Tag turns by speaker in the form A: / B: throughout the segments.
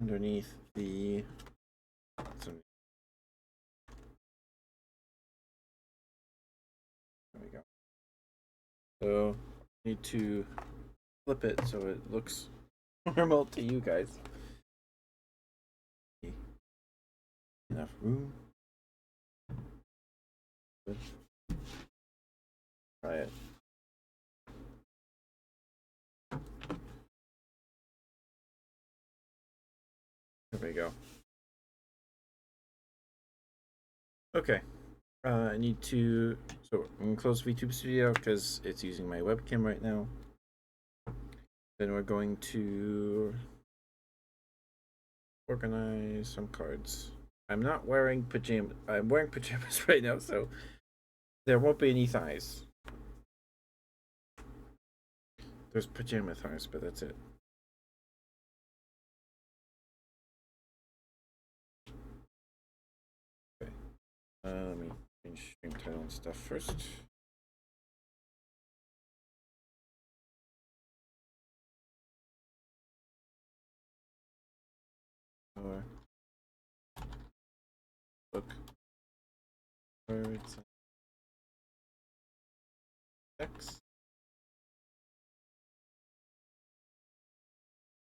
A: underneath the. There we go. So need to flip it so it looks normal to you guys. Enough room. Good. Try it. There we go. Okay. I need to. So I'm gonna close VTube Studio because it's using my webcam right now. Then we're going to organize some cards. I'm not wearing pajamas. I'm wearing pajamas right now, so there won't be any thighs. There's pajama thighs, but that's it. Okay. Let me change stream title and stuff first. Book cards. X.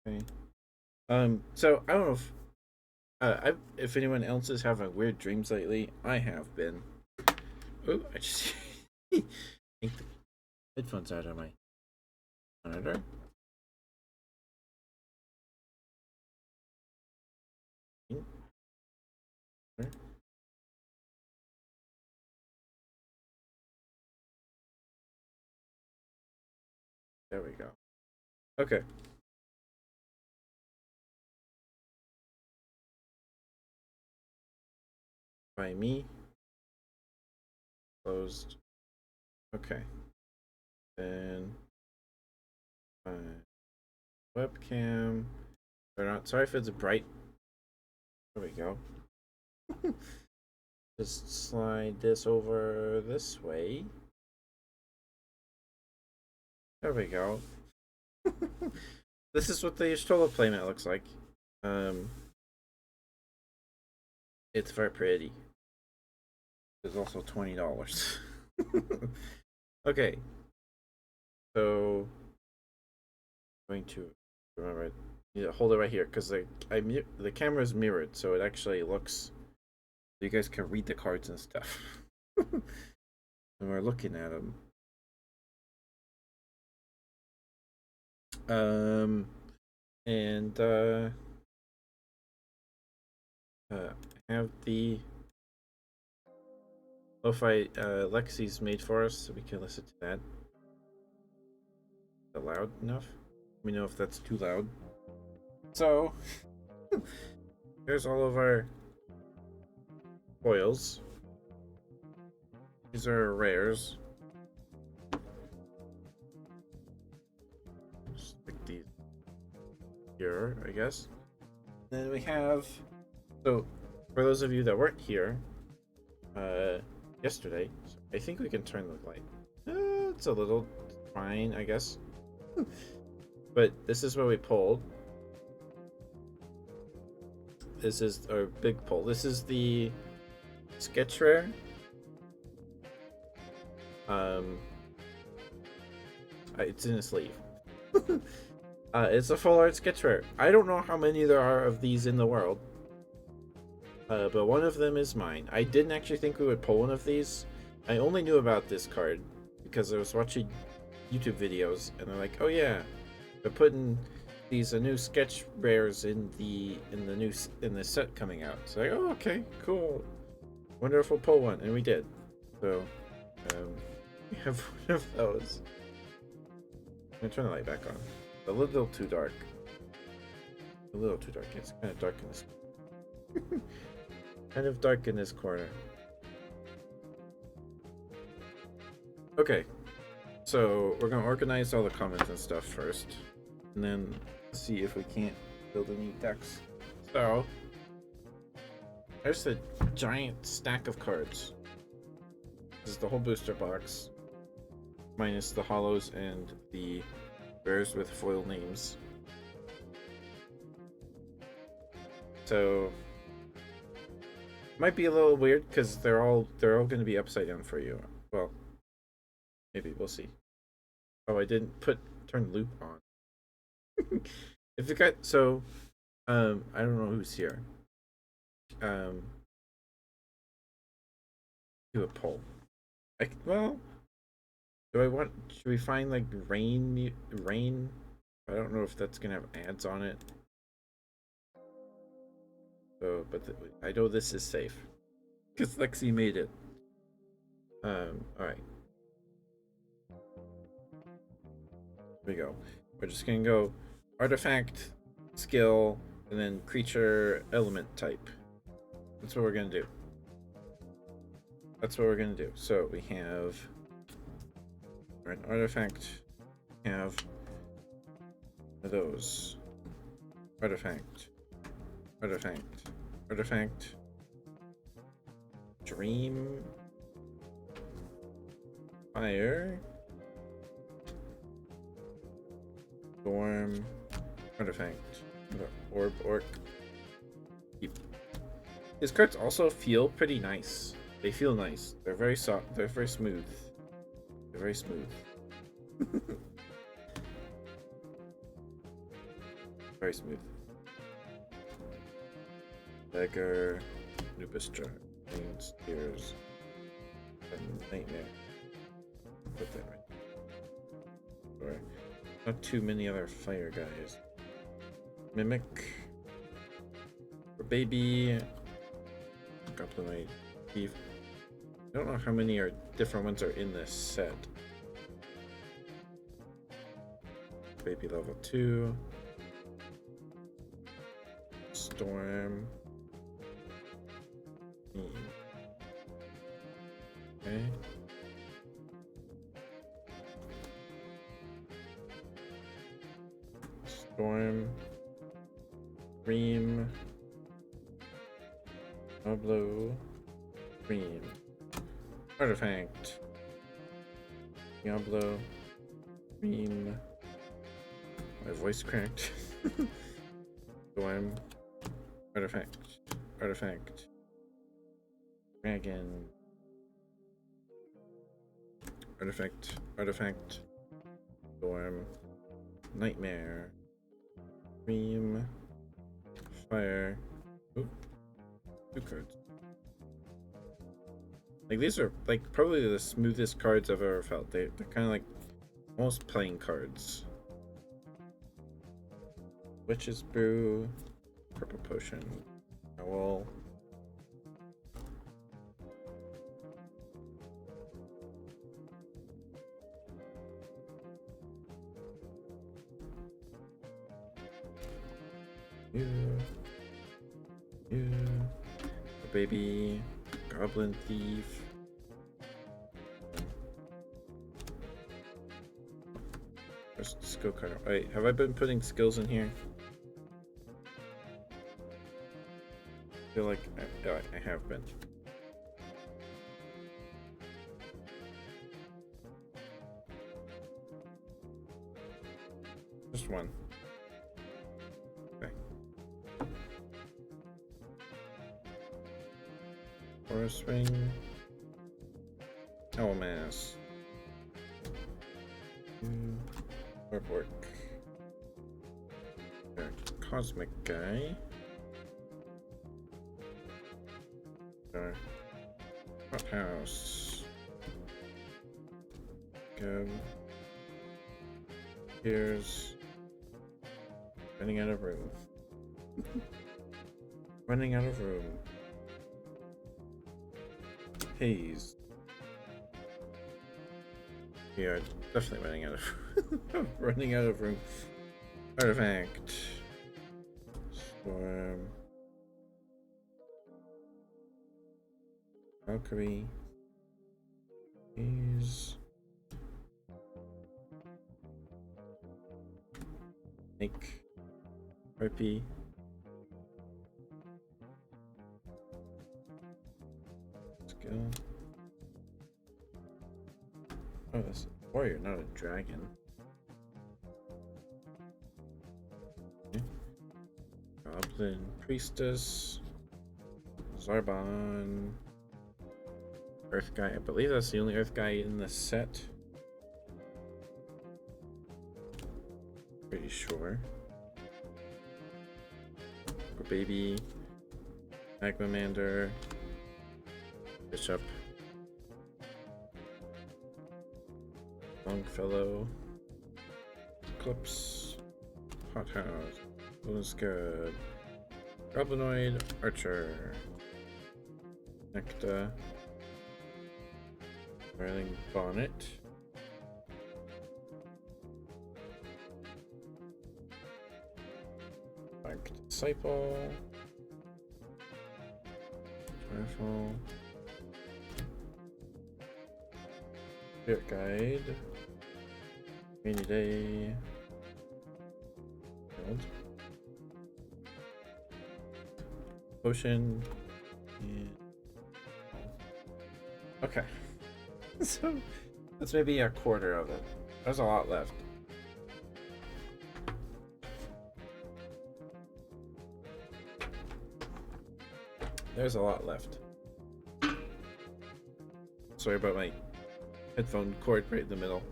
A: Okay. So I don't know if anyone else is having weird dreams lately. I have been. Oh, I just take the headphones out of my monitor. There we go. Okay. By me. Closed. Okay. Then webcam. They're not. Sorry if it's bright. There we go. Just slide this over this way. There we go. This is what the Stola playmat looks like. It's very pretty. It's also $20. Okay. So I'm going to remember. Yeah, hold it right here because the camera is mirrored, so it actually looks. You guys can read the cards and stuff. And we're looking at them. And have the lo-fi Lexi's made for us, so we can listen to that. Is that loud enough? Let me know if that's too loud. So here's all of our foils. These are rares. Stick these here, I guess. Then we have. So, for those of you that weren't here yesterday, I think we can turn the light. It's a little fine, I guess. But this is what we pulled. This is our big pull. This is the sketch rare. It's in a sleeve. It's a full art sketch rare. I don't know how many there are of these in the world. But one of them is mine. I didn't actually think we would pull one of these. I only knew about this card because I was watching YouTube videos, and they're like, "Oh yeah, they're putting these new sketch rares in the set coming out." So like, "Oh okay, cool. Wonder if we'll pull one," and we did. So we have one of those. I'm gonna turn the light back on. A little too dark. A little too dark. It's kind of dark in this. Kind of dark in this corner. Okay, so we're gonna organize all the comments and stuff first, and then see if we can't build any decks. So there's the giant stack of cards. This is the whole booster box, minus the hollows and the rares with foil names. So might be a little weird because they're all going to be upside down for you. Well, maybe we'll see. Oh, I didn't turn loop on. If you got so, I don't know who's here. Do a poll. Well, should we find like rain? I don't know if that's gonna have ads on it. So, but I know this is safe because Lexi made it. All right. Here we go. We're just gonna go artifact, skill, and then creature element type. That's what we're gonna do. That's what we're gonna do. So we have an artifact. We have those. Artifact. Artifact. Artifact. Dream. Fire. Storm. Artifact. Orc. Keep. His cards also feel pretty nice. They feel nice. They're very soft. They're very smooth. They're very smooth. Very smooth. Dagger, Lupus Jar, Pains, Tears, and Nightmare. Put that right. Sorry. Not too many other fire guys. Mimic. For baby. Goblinite. Thief. I don't know how many different ones are in this set. Baby level 2. Storm. Okay. Storm. Dream. Diablo. Dream. Artifact. Diablo. Dream. My voice cracked. Storm. Artifact. Artifact. Dragon. Artifact. Artifact. Storm. Nightmare. Dream. Fire. Oop. 2 cards. Like, these are like probably the smoothest cards I've ever felt. They're kind of like almost playing cards. Witch's Brew. Purple Potion. Owl. You. Baby. Goblin Thief. There's a skill card. Wait, have I been putting skills in here? I feel like I have been. Just one. Okay. Forest Ring. Elmas. Work. Cosmic guy. Hothouse. Good. Here's running out of room. Running out of room. Haze. We are definitely running out of running out of room. Artifact. Storm. Valkyrie. Haze. Snake. Harpy. Skill. Oh, that's a warrior, not a dragon. Okay. Goblin Priestess, Zarbon, Earth Guy. I believe that's the only Earth Guy in the set. Pretty sure. Baby, Magmamander, Bishop, Longfellow, Eclipse, Hothouse, Lunscud, Goblinoid, Archer, Necta, Railing Bonnet, Disciple, Rifle, Spirit Guide, Rainy Day, Build, Potion, and... Okay. So, that's maybe a quarter of it. There's a lot left. There's a lot left. Sorry about my headphone cord right in the middle.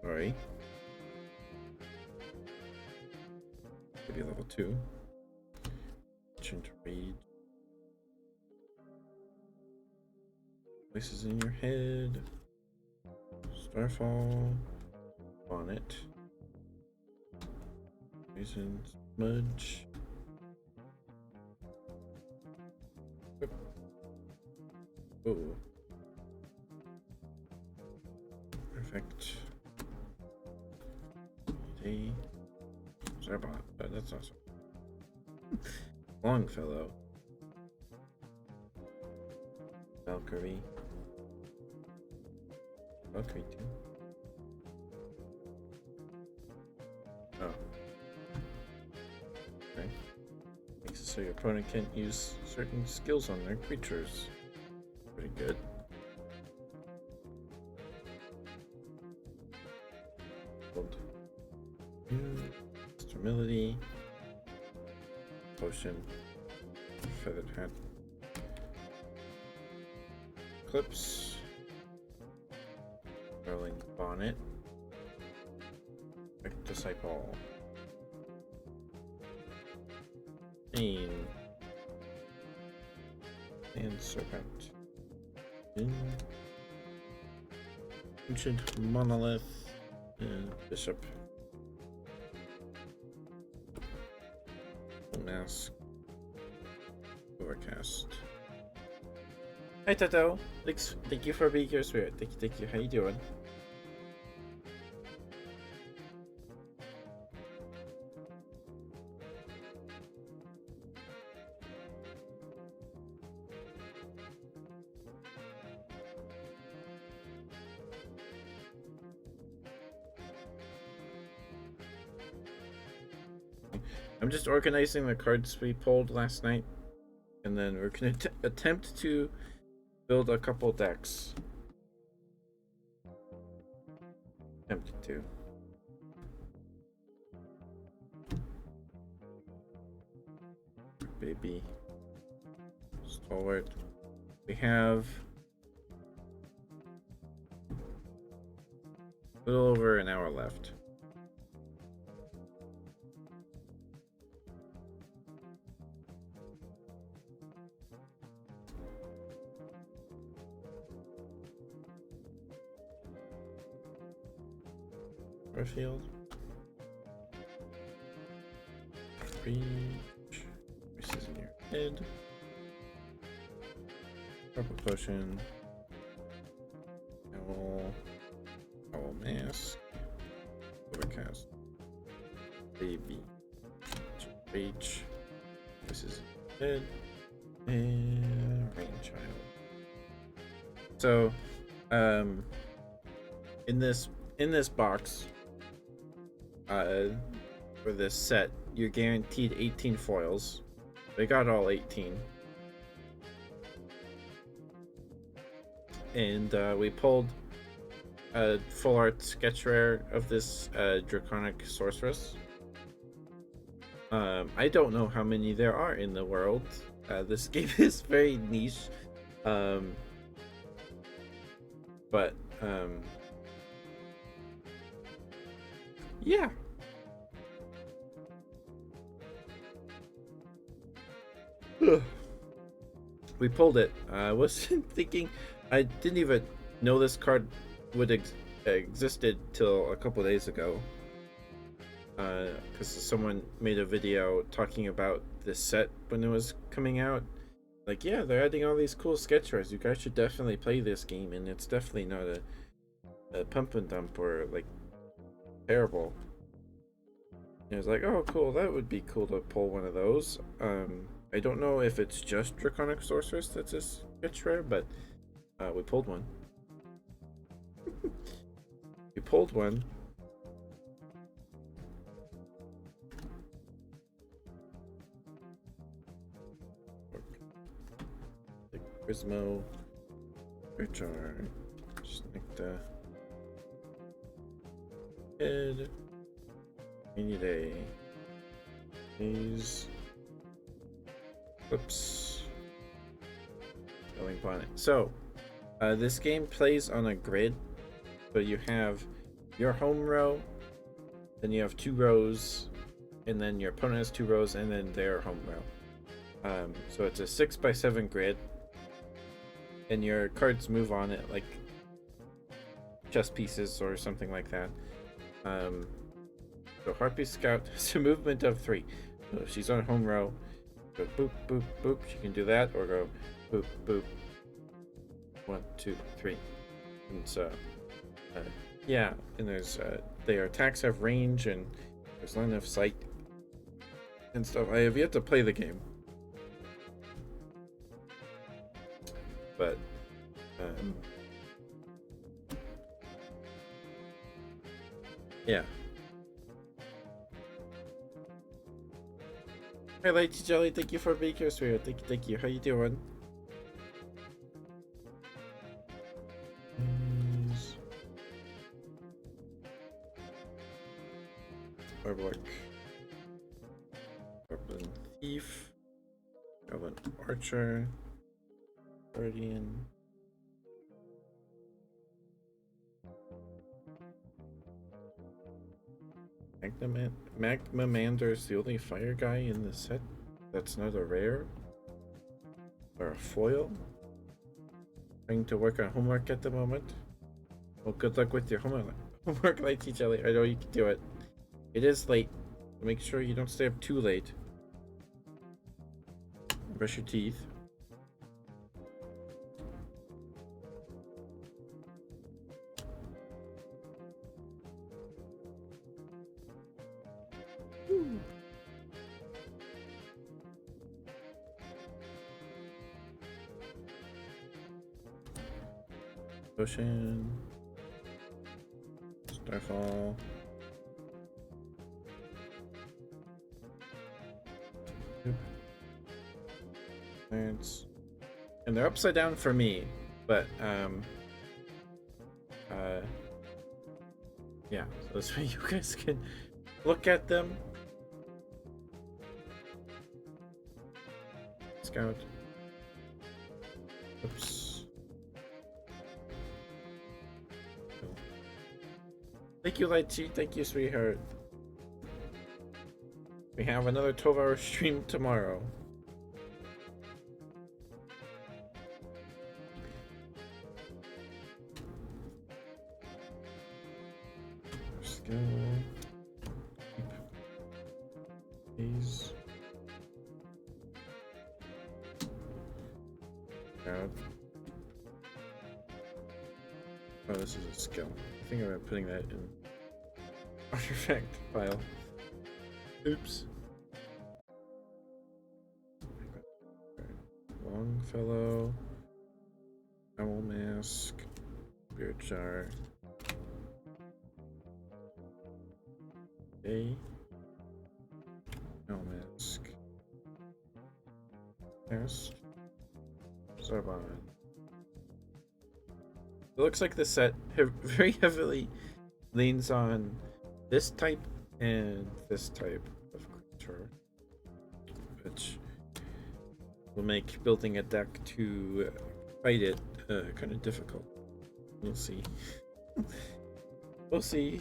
A: Sorry. Maybe level 2. Ancient Rage. Places in your head. Starfall. Bonnet. Poison Smudge. Ooh. Perfect. Day. Zarbot, but that's awesome. Longfellow. Valkyrie. Valkyrie too. Oh. Okay. Makes it so your opponent can't use certain skills on their creatures. Pretty good. Hold. Sterility. Potion. Feathered Hat. Eclipse. Rolling Bonnet. Disciple. Pain. And Serpent. Ancient Monolith and Bishop. Mask. Overcast. Hi Tato. Thank you for being here, Spirit. Thank you. How you doing? I'm just organizing the cards we pulled last night, and then we're gonna attempt to build a couple decks. Attempt to. Baby. Stalwart. We have a little over an hour left. Field. Reach. Voices in your head. Purple potion. Owl. Owl mask. Overcast. Baby. Reach. Voices in your head. And Rain Child. So, in this box, for this set, you're guaranteed 18 foils. We got all 18. And we pulled a full art sketch rare of this Draconic Sorceress. I don't know how many there are in the world. This game is very niche. Um, but yeah. We pulled it. I wasn't thinking. I didn't even know this card would existed till a couple days ago. Because someone made a video talking about this set when it was coming out. Like, yeah, they're adding all these cool sketch cards. You guys should definitely play this game, and it's definitely not a pump and dump or like terrible. And it was like, oh, cool, that would be cool to pull one of those. I don't know if it's just Draconic Sorceress that's a sketch rare, but we pulled one. We pulled one. Grismo, Richard, Snicta, Head, Rainy Day, Haze, Whoops, Going Bonnet. So, this game plays on a grid. So you have your home row, then you have 2 rows, and then your opponent has 2 rows, and then their home row. So it's a 6x7 grid. And your cards move on it like chess pieces or something like that. So Harpy Scout has a movement of 3. So if she's on home row, go boop, boop, boop. She can do that, or go boop, boop. 1, 2, 3. And so, yeah. And there's their attacks have range, and there's line of sight and stuff. I have yet to play the game. But yeah. Hey, Lighty Jelly, thank you for being here, sweetheart. Thank you. How you doing? Arbok. Goblin Thief. Goblin Archer. Guardian. Magmamander's the only fire guy in the set that's not a rare or a foil. Trying to work on homework at the moment. Well, good luck with your homework, Lighty Jelly. I know you can do it. It is late. So make sure you don't stay up too late. Brush your teeth. Potion. Starfall. And they're upside down for me, but yeah, so this way you guys can look at them. Scout. Oops. Thank you, Lighty. Thank you, sweetheart. We have another 12-hour stream tomorrow. Skill. These. God. Oh, this is a skill. I think I'm putting that in artifact file. Oops. Longfellow. Owl Mask. Spirit Jar. A. Owl Mask. Cast. Zarbon. It looks like the set very heavily leans on this type and this type of creature. will make building a deck to fight it kind of difficult. We'll see. We'll see.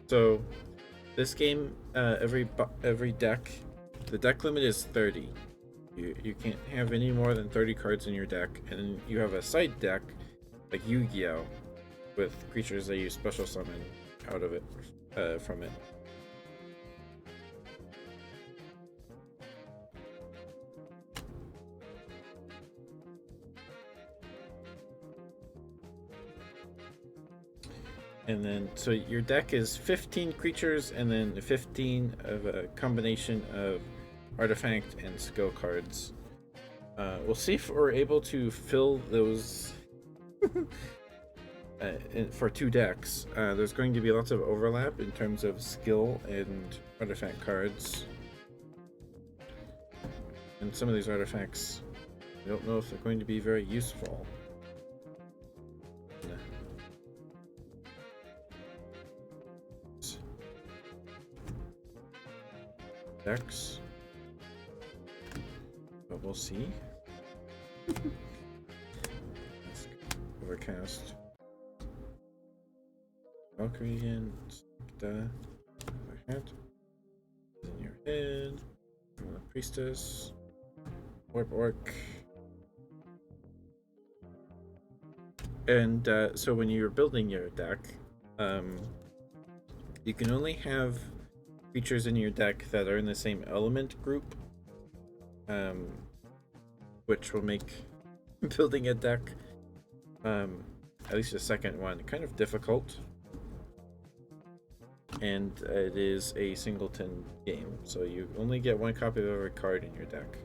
A: So this game, every deck, the deck limit is 30. You can't have any more than 30 cards in your deck, and you have a side deck like Yu-Gi-Oh with creatures that you special summon out of it, from it. And then, so your deck is 15 creatures, and then 15 of a combination of artifact and skill cards. We'll see if we're able to fill those for 2 decks. There's going to be lots of overlap in terms of skill and artifact cards. And some of these artifacts, I don't know if they're going to be very useful. Decks, but we'll see. Overcast, Valkyrie, and head in your head. Priestess, Warp Orc, and so when you're building your deck, you can only have creatures in your deck that are in the same element group, which will make building a deck, at least the second one, kind of difficult. And it is a singleton game, so you only get 1 copy of every card in your deck.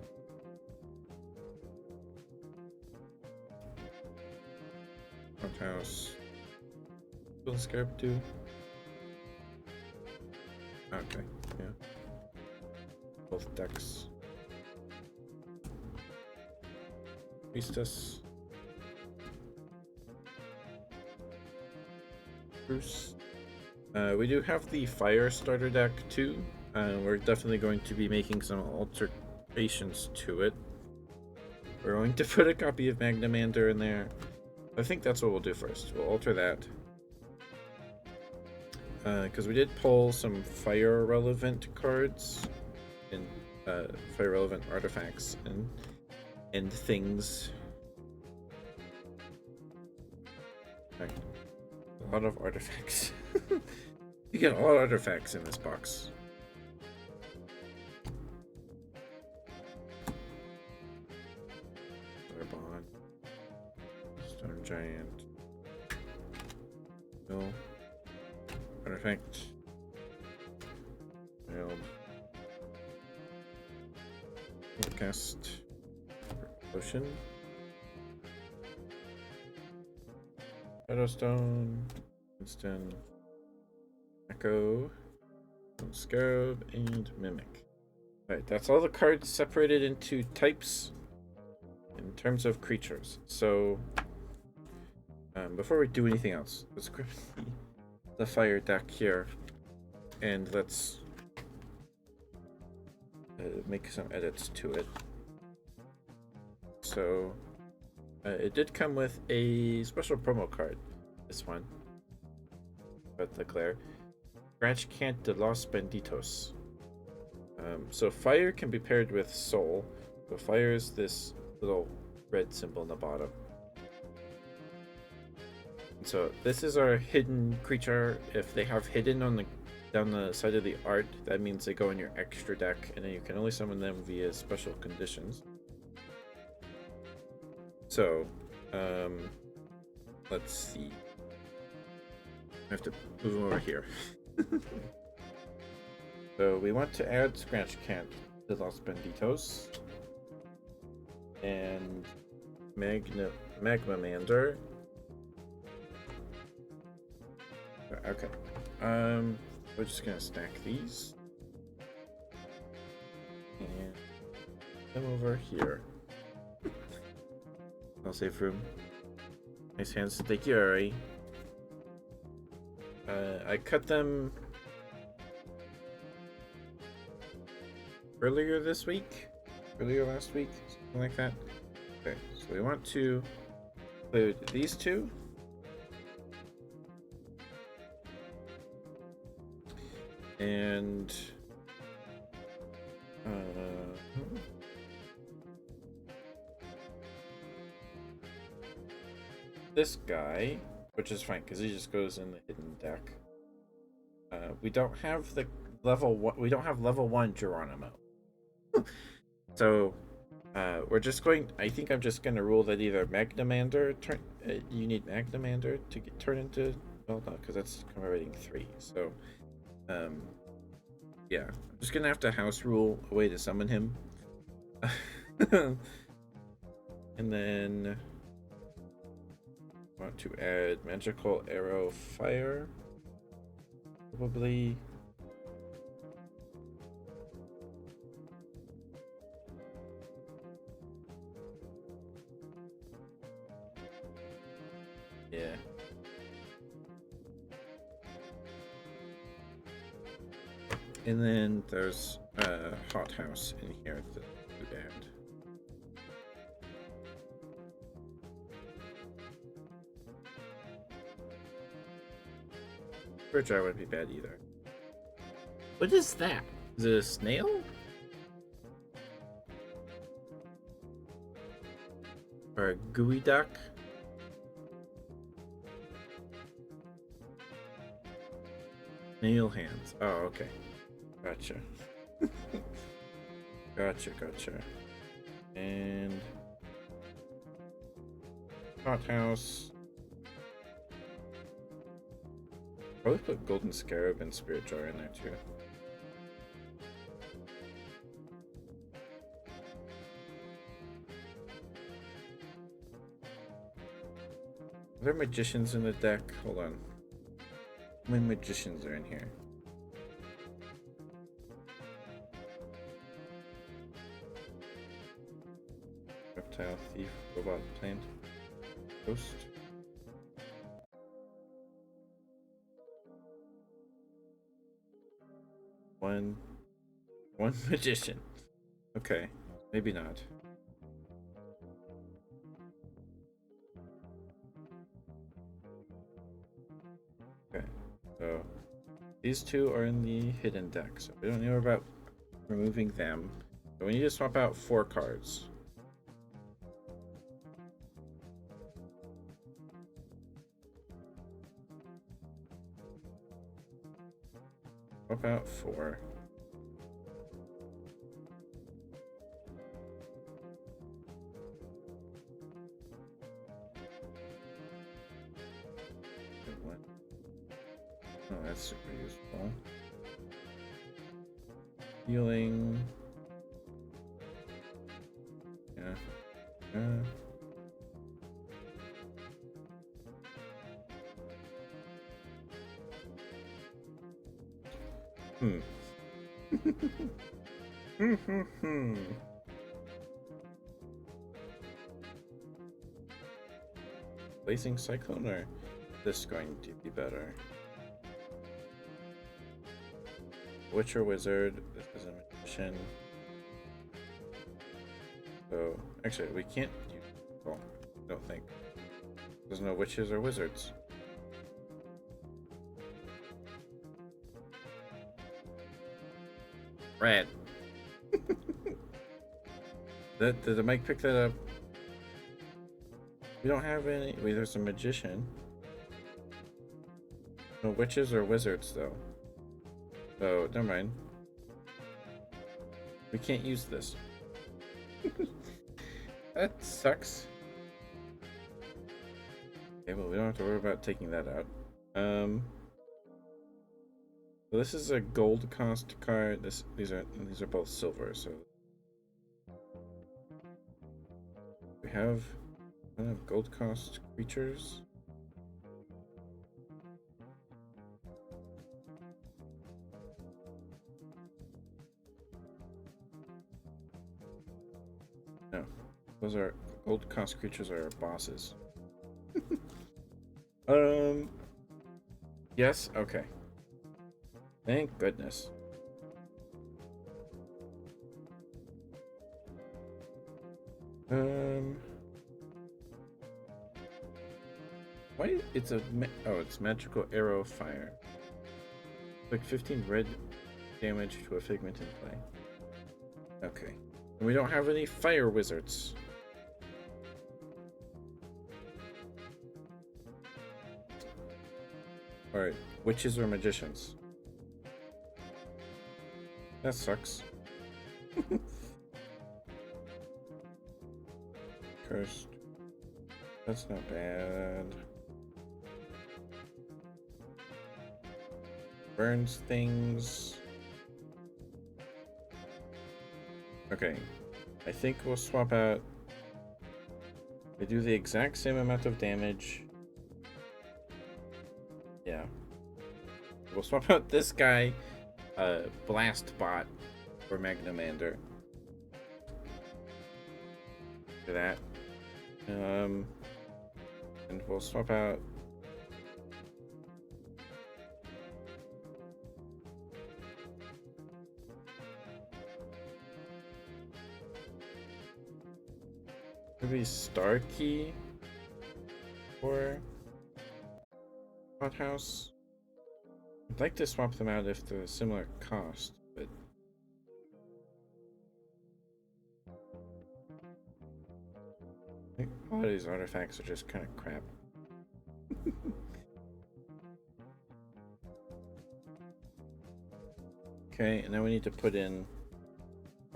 A: House. Will the Scarab do? Okay, yeah. Both decks. Priestess. Bruce. We do have the Fire starter deck too. We're definitely going to be making some alterations to it. We're going to put a copy of Magnamander in there. I think that's what we'll do first. We'll alter that. Because we did pull some fire relevant cards and fire relevant artifacts and things. Right. A lot of artifacts. You get a lot of artifacts in this box. Bond, Stone Giant, Bill. Artifact. Failed. Cast. Potion. Shadowstone. Instant. Echo. Scarab. And Mimic. Alright, that's all the cards separated into types in terms of creatures. So, before we do anything else, let's grab the fire deck here, and let's make some edits to it. So it did come with a special promo card, this one, but the glare. Branch Cant de los Benditos. So fire can be paired with soul. So fire is this little red symbol in the bottom. So this is our hidden creature. If they have hidden on the down the side of the art, that means they go in your extra deck, and then you can only summon them via special conditions. So, let's see. I have to move them over here. So we want to add Scratch Cant to Los Benditos and Magmamander. Okay. We're just gonna stack these and them over here. I'll save room. Nice hands, thank you, Ari. I cut them earlier this week, earlier last week, something like that. Okay, so we want to include these two. And this guy, which is fine because he just goes in the hidden deck. We don't have the level one. We don't have level 1 Geronimo. So we're just going. I think I'm just going to rule that either Magnamander turn. You need Magnamander to get turned into. Well, no, because that's combat rating 3. So, yeah, I'm just gonna have to house rule a way to summon him. And then I want to add magical arrow fire. Probably. Yeah. And then there's a hothouse in here that we add. Spiritual wouldn't be bad either. What is that? Is it a snail? Or a gooey duck? Snail hands. Oh, okay. Gotcha. Gotcha. And hothouse. Probably put golden scarab and spirit jar in there too. Are there magicians in the deck? Hold on. How many magicians are in here? Reptile, thief, robot, plant, ghost. One magician. Okay, maybe not. Okay, so these two are in the hidden deck, so we don't know about removing them. So we need to swap out 4 cards. Swap out 4. Oh, that's super useful. Healing. Yeah. Blazing Cyclone, or this going to be better? Witcher Wizard, this is a magician. So, actually, we can't use. Well, I don't think. There's no witches or wizards. Red. Did the mic pick that up? We don't have any. Wait, there's a magician. No witches or wizards, though. So, never mind. We can't use this. That sucks. Okay, well, we don't have to worry about taking that out. So this is a gold cost card. These are both silver. So we have gold cost creatures. No, those are gold cost creatures are bosses. Yes? Okay. Thank goodness. Why? It's a... Oh, it's magical arrow fire. Like 15 red damage to a figment in play. Okay. And we don't have any fire wizards. Alright, witches or magicians? That sucks. Cursed. That's not bad. Burns things. Okay. I think we'll swap out. They do the exact same amount of damage. Yeah. We'll swap out this guy, Blast Bot, for Magnamander. For that. And we'll swap out. Maybe Starkey or Hothouse. I'd like to swap them out if they're a similar cost, but I think a lot of these artifacts are just kind of crap. Okay, and now we need to put in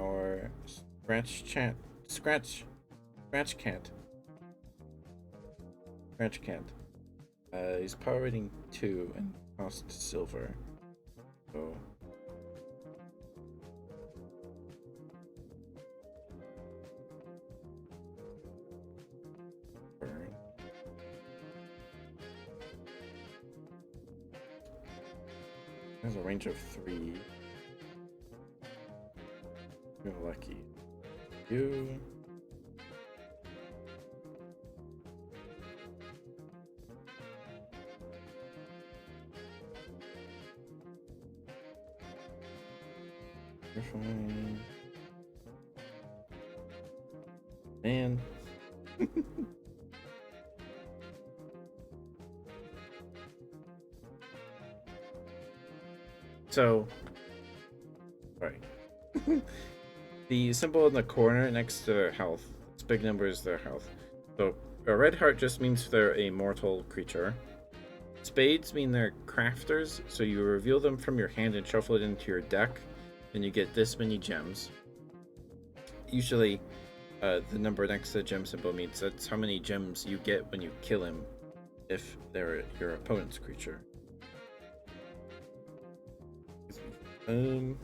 A: our Scratch Cat. Scratch Cat. He's power rating 2 and cost silver. So burn. There's a range of 3. You're lucky. You. You're fine. Man. So, sorry. The symbol in the corner next to their health. This big number is their health. So, a red heart just means they're a mortal creature. Spades mean they're crafters, so you reveal them from your hand and shuffle it into your deck, and you get this many gems. Usually, the number next to the gem symbol means that's how many gems you get when you kill him, if they're your opponent's creature. I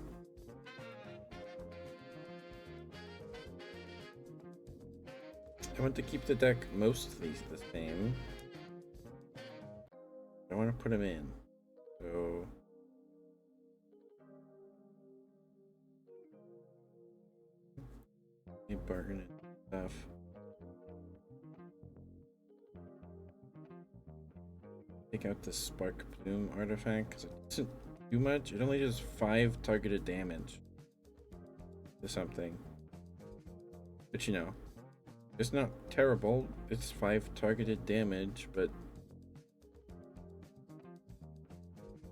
A: want to keep the deck mostly the same. I want to put him in. So bargain and stuff. Take out the Spark Bloom artifact because it doesn't do much. It only does 5 targeted damage to something. But you know, it's not terrible. It's 5 targeted damage, but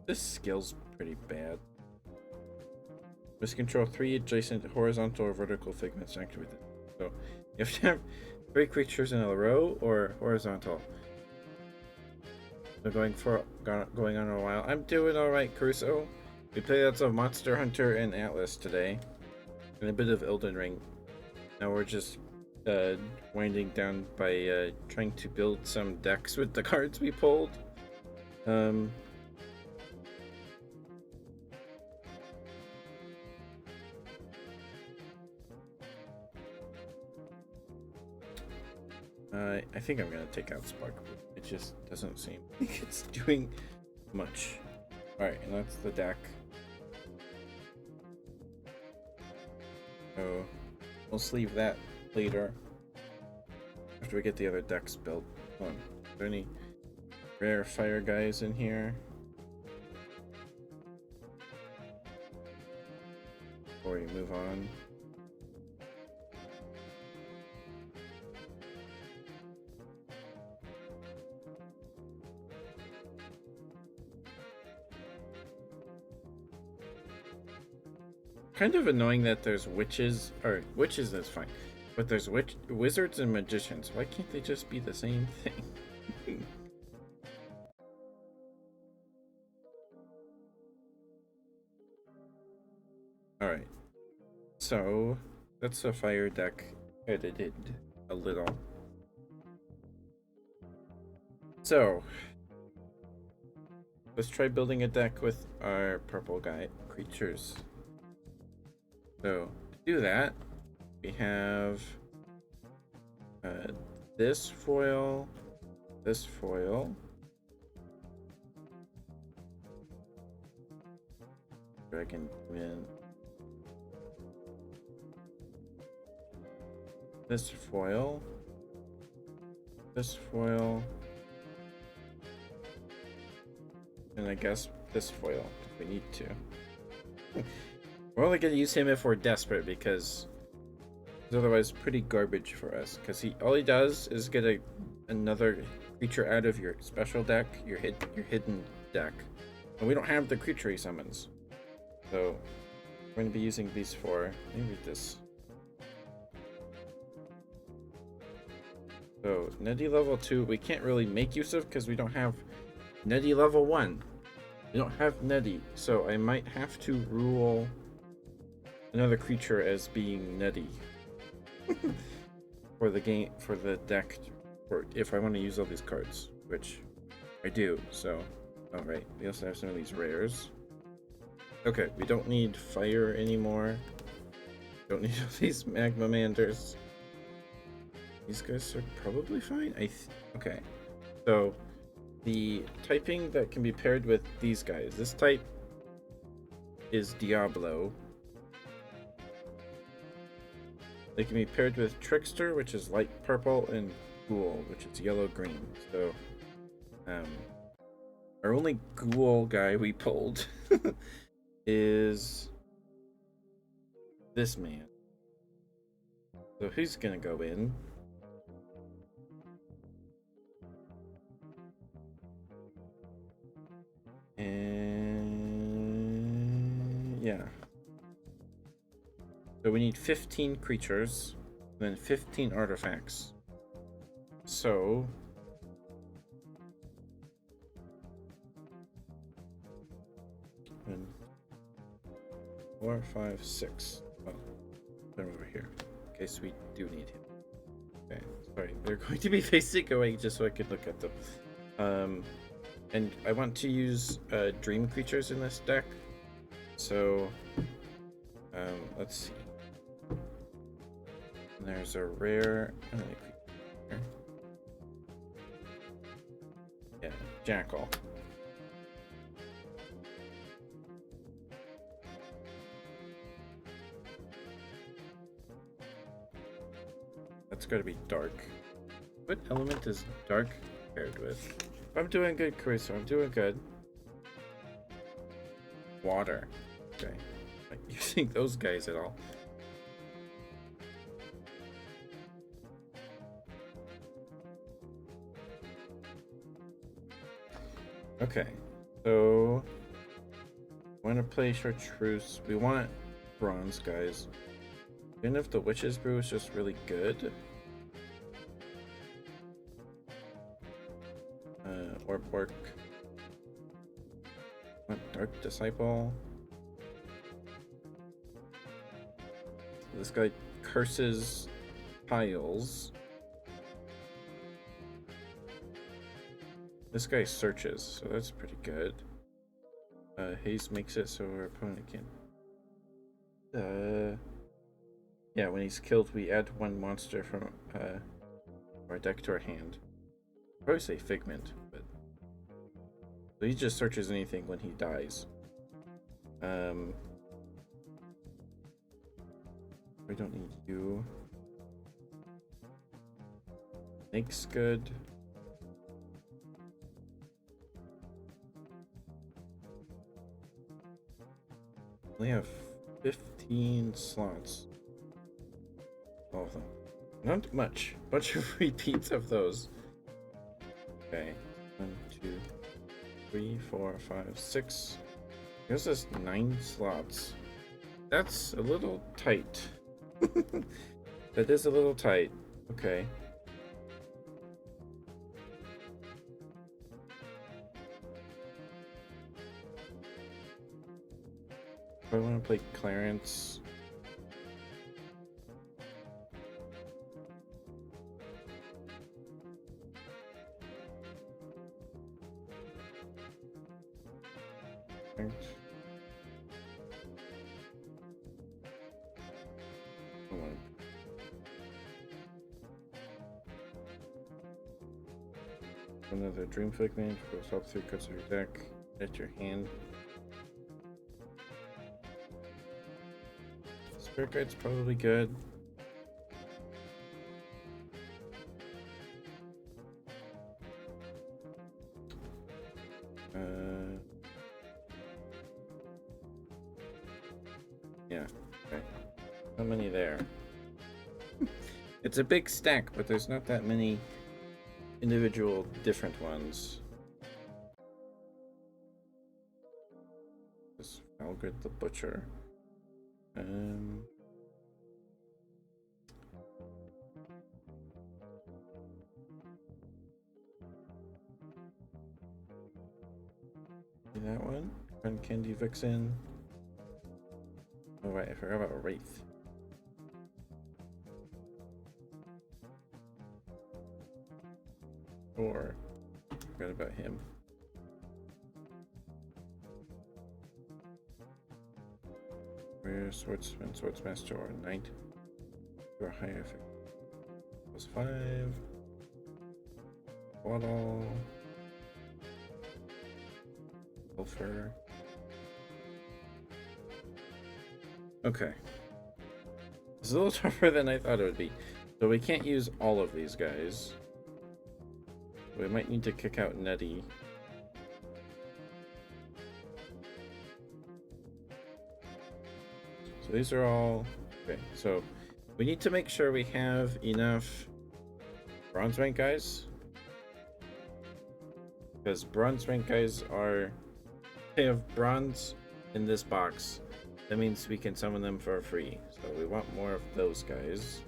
A: this skill's pretty bad. Must control 3 adjacent horizontal or vertical figments activated. So you have to have 3 creatures in a row or horizontal. So going on a while. I'm doing alright, Crusoe. We played lots of Monster Hunter and Atlas today. And a bit of Elden Ring. Now we're just winding down by trying to build some decks with the cards we pulled. I think I'm gonna take out Spark. It just doesn't seem like it's doing much. Alright, and that's the deck. So we'll sleeve that later after we get the other decks built. Hold on. Are there any rare fire guys in here? before we move on. Kind of annoying that there's witches, or witches is fine, but there's wizards and magicians. Why can't they just be the same thing? Alright, so that's a fire deck edited a little. So let's try building a deck with our purple guy creatures. So to do that, we have this foil, dragon win, this foil, and I guess this foil if we need to. We're only gonna use him if we're desperate, because he's otherwise pretty garbage for us. Because all he does is get another creature out of your special deck, your hidden deck, and we don't have the creature he summons. So we're gonna be using these four. Let me read this. So Nutty level 2 we can't really make use of because we don't have Nutty level 1. We don't have Nutty, so I might have to rule another creature as being Nutty for the game, for the deck, for if I want to use all these cards, which I do. So, all right, we also have some of these rares. Okay, we don't need fire anymore. Don't need all these magma manders. These guys are probably fine. Okay, so the typing that can be paired with these guys. This type is Diablo. They can be paired with Trickster, which is light purple, and Ghoul, which is yellow-green. So, our only Ghoul guy we pulled is this man. So he's gonna go in. And yeah. So we need 15 creatures, and then 15 artifacts. So and 4, 5, 6. Oh, they're over here. In case we do need him. Okay, sorry, they're going to be facing away just so I can look at them. And I want to use dream creatures in this deck. So let's see. There's a rare. Yeah, Jackal. That's got to be dark. What element is dark paired with? I'm doing good, Carissa. I'm doing good. Water. Okay. Not using those guys at all. Okay, so I want to play Chartreuse. We want bronze guys. Even if the Witch's Brew is just really good. Orc. Dark Disciple. This guy curses tiles. This guy searches, so that's pretty good. Haze makes it so our opponent can. Yeah, when he's killed, we add one monster from our deck to our hand. I'd probably say Figment, but so he just searches anything when he dies. We don't need you. Snake's good. Only have 15 slots. All of them. Not much. Bunch of repeats of those. Okay. 1, 2, 3, 4, 5, 6. Here's this 9 slots. That's a little tight. That is a little tight. Okay. I want to play Clarence. Another Dreambook man for the top 3 cards of your deck at your hand. Spirit Guide's probably good. Yeah, okay. How many there? It's a big stack, but there's not that many individual different ones. This Algrid the Butcher. That one. Friend Candy Vixen. Oh right, I forgot about Wraith. Or forgot about him. Where's Swordsman, Swordsmaster, or Knight? Or higher effect. +5. Waddle. Wilfer. Okay. It's a little tougher than I thought it would be. So we can't use all of these guys. We might need to kick out Nettie. So these are all... Okay, so we need to make sure we have enough bronze rank guys. Because bronze rank guys are... They have bronze in this box. That means we can summon them for free. So we want more of those guys.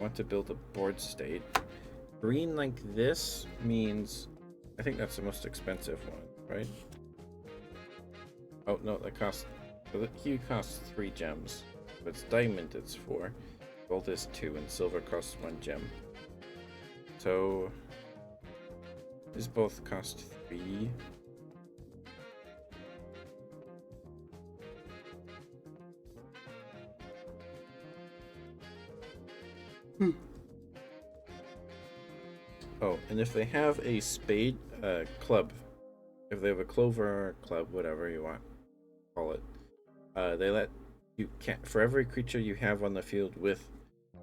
A: Want to build a board state. Green like this means... I think that's the most expensive one, right? Oh, no, that costs... Hue costs 3 gems. If it's diamond, it's 4. Gold is 2, and silver costs 1 gem. So... These both cost 3. Oh, and if they have a spade club, if they have a clover club, whatever you want to call it, they let you for every creature you have on the field with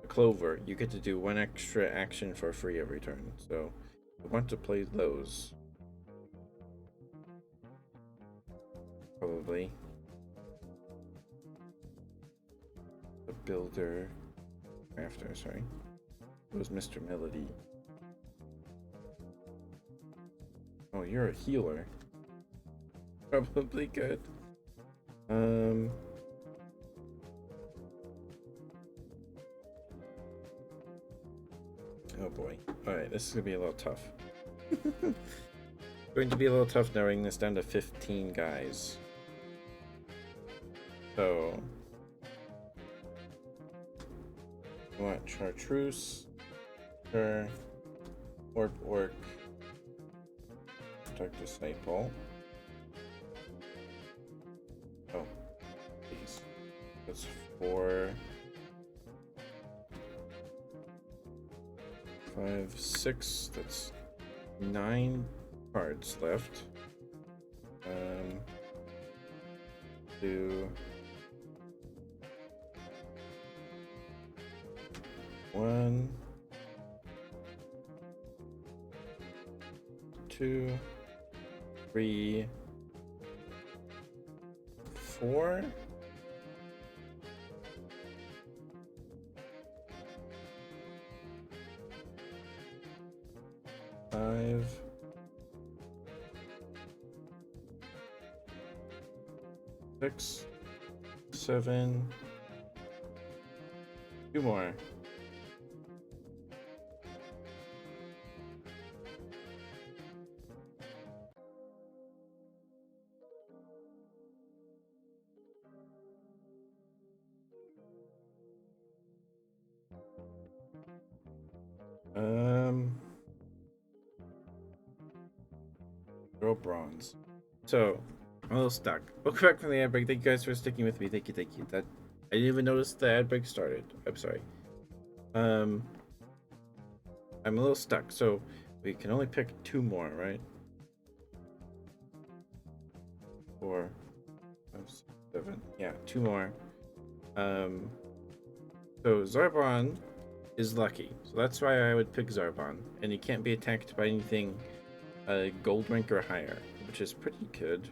A: a clover, you get to do 1 extra action for free every turn. So I want to play those. Probably. The builder. Crafter, sorry. It was Mr. Melody. Oh, you're a healer. Probably good. Oh boy. Alright, this is gonna be a little tough. Going to be a little tough narrowing this down to 15 guys. So... I want Chartreuse, Orc, Dark Disciple. Oh, please. That's 4, 5, 6. That's 9 cards left. 2, 1, 2, 3, 4. 5. 6, 7. 2 more. Girl bronze. So, I'm a little stuck. Welcome back from the ad break. Thank you guys for sticking with me. Thank you, thank you. That I didn't even notice the ad break started. I'm sorry. I'm a little stuck. So, we can only pick 2 more, right? 4, 5, 6, 7. Yeah, 2 more. So Zarbon is lucky, so that's why I would pick Zarbon, and he can't be attacked by anything gold rank or higher, which is pretty good.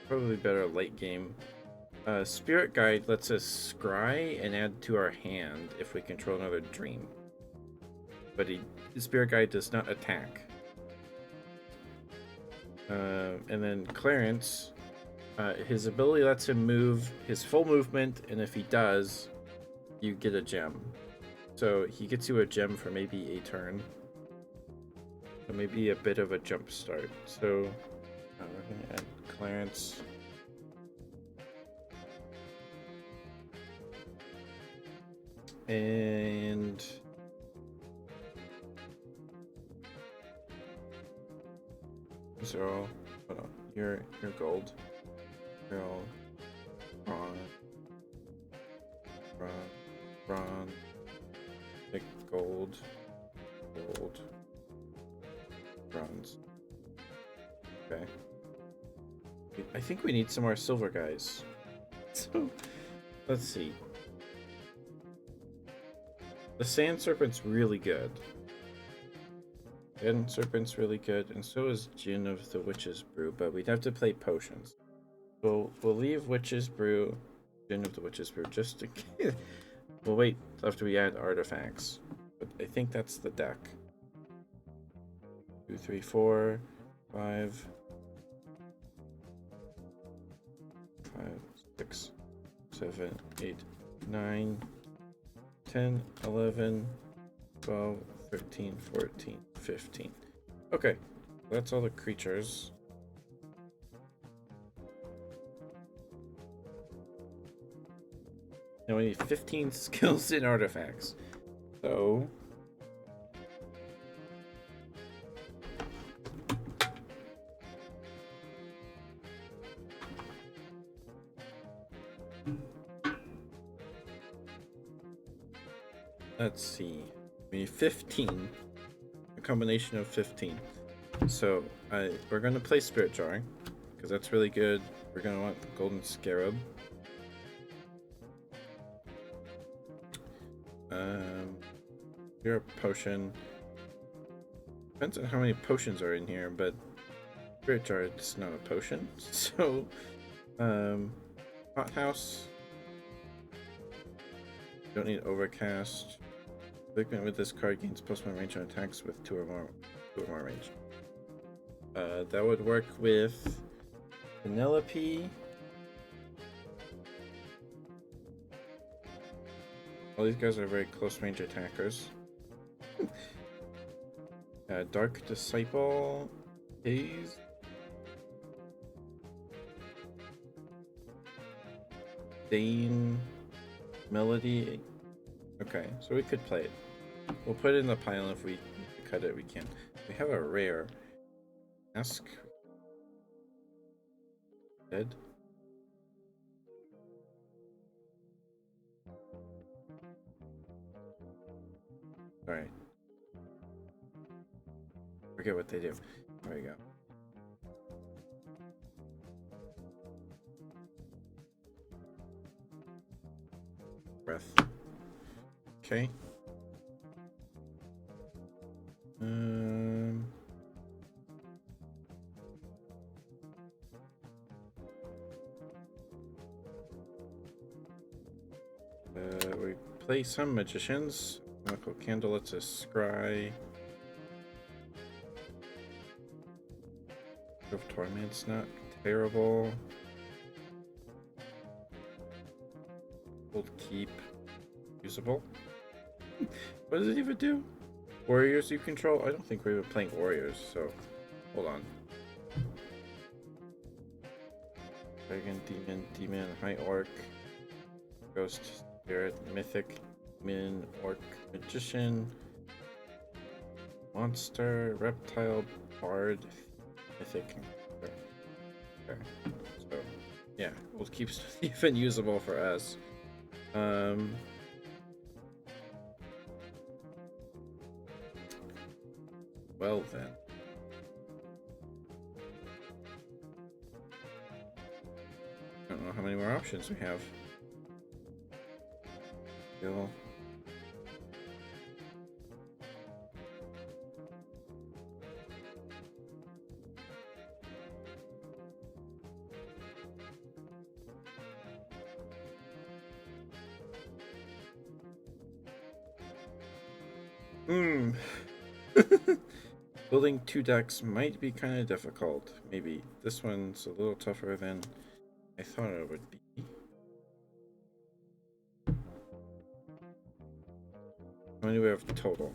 A: Probably better late game. Spirit Guide lets us scry and add to our hand if we control another dream, but Spirit Guide does not attack. And then Clarence, his ability lets him move his full movement, and if he does, you get a gem. So he gets you a gem for maybe a turn. So maybe a bit of a jump start. So we're going to add Clarence. And these are all, hold on, you're gold. You're all bronze, pick gold, bronze. Okay. I think we need some more silver guys. So, let's see. The Sand Serpent's really good. Sand Serpent's really good, and so is Gin of the Witch's Brew, but we'd have to play potions. We'll leave Witch's Brew, Gin of the Witch's Brew, just to... We'll wait after we add artifacts. But I think that's the deck. 2, 3, 4, 5, 6, 7, 8, 9, 10, 11, 12, 13, 14, 15. Okay, that's all the creatures. Now we need 15 skills in artifacts. So... let's see. We need 15. A combination of 15. So we're going to play Spirit Jar, because that's really good. We're going to want the Golden Scarab. Here a potion. Depends on how many potions are in here, but Spirit Jar is not a potion. So, Hothouse. Don't need Overcast. Figment with this card gains +1 range on attacks with 2 or more range. That would work with Penelope. All these guys are very close range attackers. Dark Disciple, Haze. Dane, Melody. Okay, so we could play it. We'll put it in the pile, and if we need to cut it, we can. We have a rare. Ask. Dead. Alright. Forget what they do. There we go. Breath. Okay. We play some magicians. Chemical candle lets us scry. Of torment's not terrible. Hold keep. Usable. What does it even do? Warriors you control? I don't think we've been playing warriors, so hold on. Dragon, demon, high orc, ghost, spirit, mythic, min, orc, magician, monster, reptile, bard, mythic. Okay. So yeah, we'll keep even usable for us. Well then. I don't know how many more options we have. Still. Building 2 decks might be kind of difficult. Maybe this one's a little tougher than I thought it would be. How many do we have total?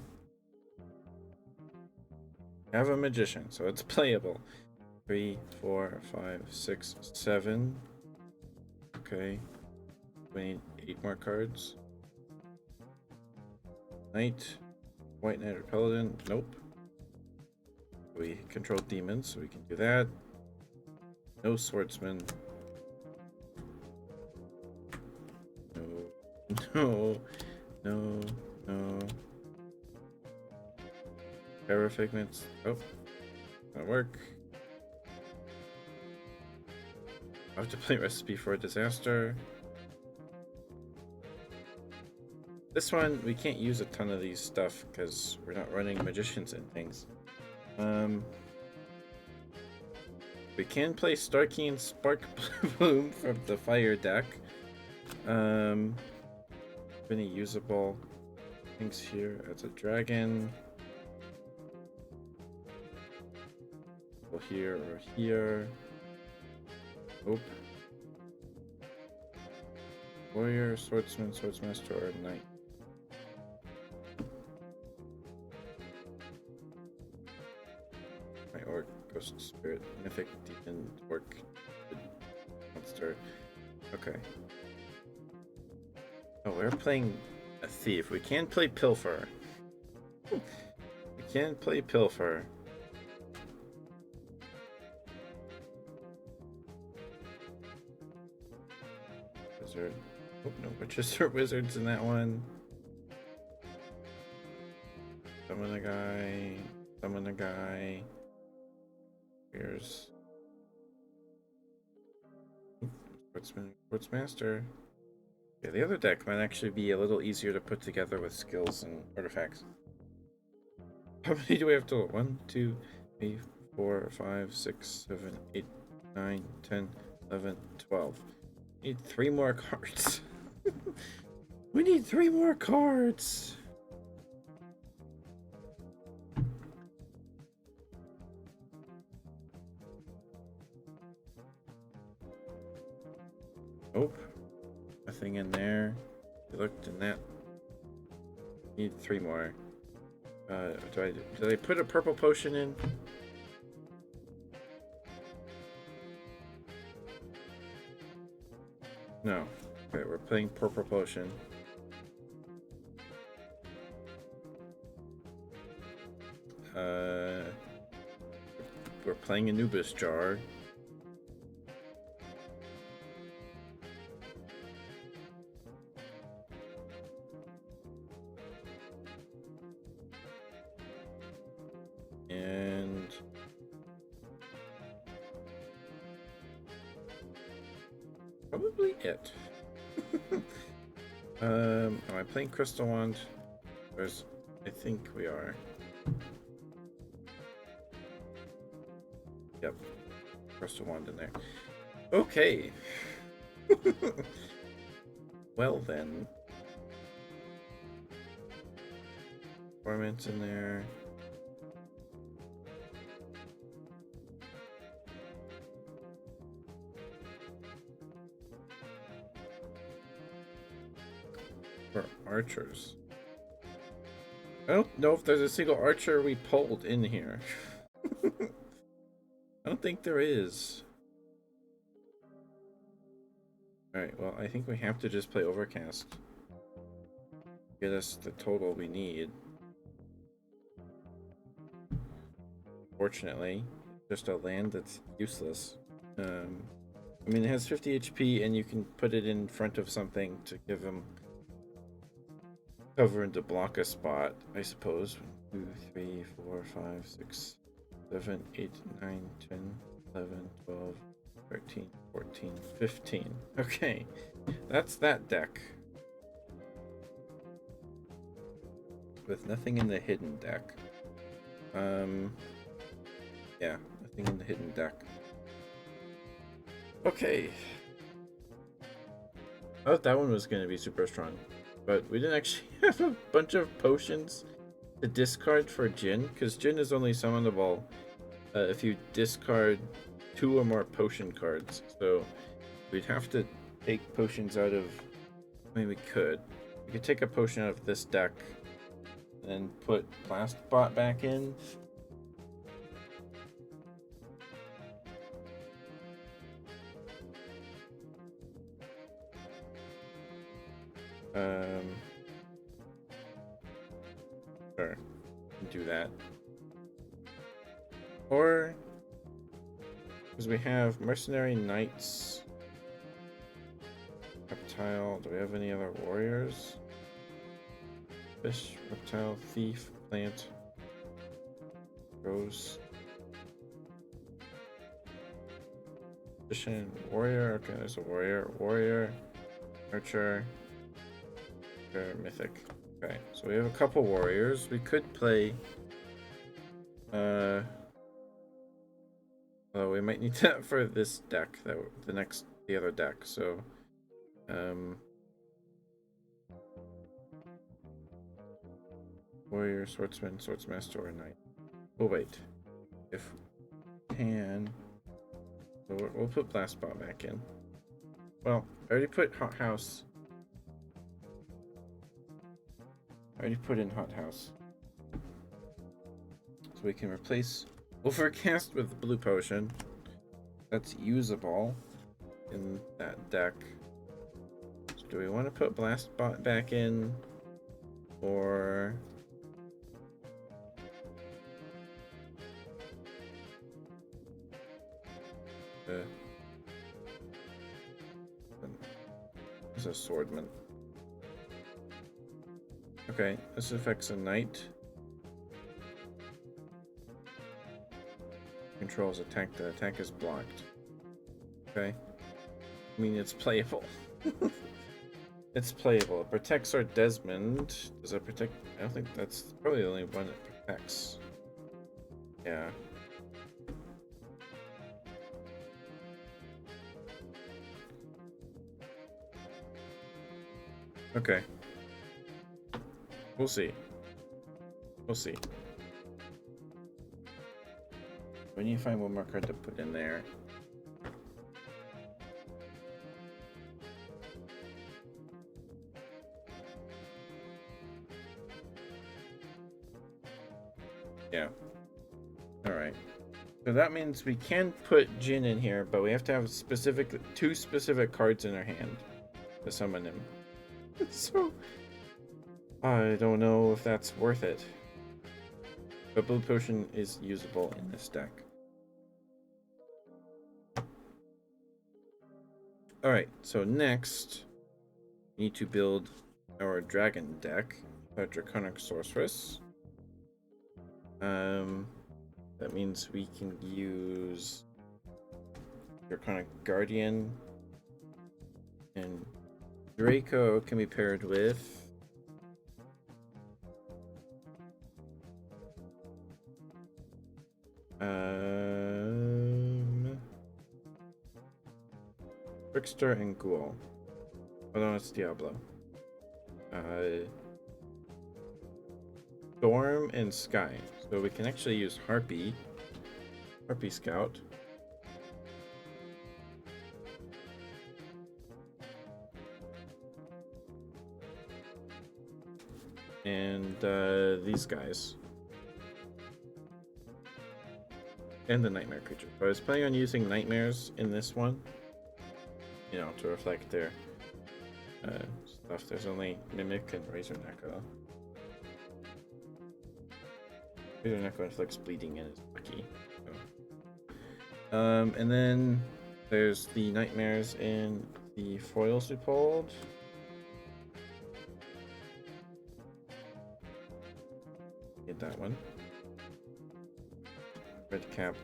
A: I have a magician, so it's playable. 3, 4, 5, 6, 7. Okay. We need 8 more cards. Knight. White Knight or Paladin. Nope. We control demons, so we can do that. No swordsman. No. Terror figments. Oh. Gonna work. I have to play Recipe for a Disaster. This one, we can't use a ton of these stuff because we're not running magicians and things. We can play Starkey and Spark Bloom from the fire deck. Any usable things here as a dragon. Well, here or here. Nope. Warrior, swordsman, swordsmaster, or knight. Orc, ghost, spirit, mythic, demon, orc, monster. Okay. Oh, we're playing a thief. We can play pilfer. We can play pilfer. Wizard. Oh, no witches or wizards in that one. Summon a guy. Summon a guy. Here's Sportsmaster. Yeah, the other deck might actually be a little easier to put together with skills and artifacts. How many do we have total? 1, 2, 3, 4, 5, 6, 7, 8, 9, 10, 11, 12. We need 3 more cards. We need 3 more cards. Nope. Nothing in there. You looked in that. Need 3 more. Did I put a purple potion in? No. Okay, we're playing purple potion. We're playing Anubis jar. And probably it. Am I playing Crystal Wand? I think we are. Yep. Crystal Wand in there. Okay. Well then. Performance in there. For archers. I don't know if there's a single archer we pulled in here. I don't think there is. Alright, well, I think we have to just play Overcast. Get us the total we need. Fortunately, just a land that's useless. I mean, it has 50 HP, and you can put it in front of something to give them cover and to block a spot, I suppose. 1, 2, 3, 4, 5, 6, 7, 8, 9, 10, 11, 12, 13, 14, 15. Okay, that's that deck. With nothing in the hidden deck. Yeah, nothing in the hidden deck. Okay. I thought that one was going to be super strong, but we didn't actually have a bunch of potions to discard for Jin, because Jin is only summonable if you discard 2 or more potion cards. So we'd have to take potions out of. I mean, we could take a potion out of this deck and then put Blast Bot back in. Sure, do that. Or, because we have Mercenary Knights, Reptile. Do we have any other warriors? Fish, Reptile, Thief, Plant, Rose, Magician, Warrior. Okay, there's a Warrior, Archer, Mythic. Okay, so we have a couple warriors. We could play. Well, we might need that for this deck. The other deck. So, warrior, swordsman, swordsmaster, or knight. Oh wait, if we can, so we'll put Blast Bot back in. Well, I already put Hot House. I already put in Hot House. So we can replace Overcast with Blue Potion. That's usable in that deck. So do we want to put Blast Bot back in? Or... It's a Swordman. Okay, this affects a knight. Controls attack. The attack is blocked. Okay. I mean, it's playable. It's playable. It protects our Desmond. Does it protect? I don't think that's probably the only one it protects. Yeah. Okay. We'll see. We'll see. We need to find one more card to put in there. Yeah. Alright. So that means we can put Jin in here, but we have to have two specific cards in our hand to summon him. So I don't know if that's worth it. But Blue Potion is usable in this deck. Alright, so next we need to build our dragon deck, our Draconic Sorceress. That means we can use Draconic Guardian, and Draco can be paired with Trickster and Ghoul. Oh no, it's Diablo. Storm and Sky. So we can actually use Harpy Scout. And these guys. And the Nightmare creature. So I was planning on using Nightmares in this one. You know, to reflect their stuff. There's only Mimic and Razor Neko. Razor Neko inflicts bleeding and is lucky. So. And then there's the Nightmares in the foils we pulled. Get that one. Red cap.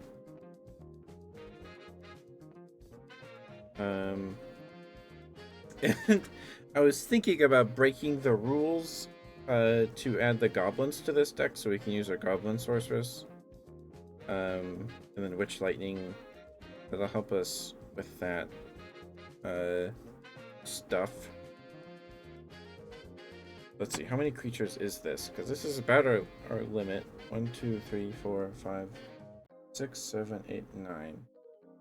A: And I was thinking about breaking the rules to add the goblins to this deck so we can use our goblin sorceress. And then Witch Lightning, that'll help us with that stuff. Let's see, how many creatures is this? Because this is about our limit. 1, 2, 3, 4, 5, 6, 7, 8, 9.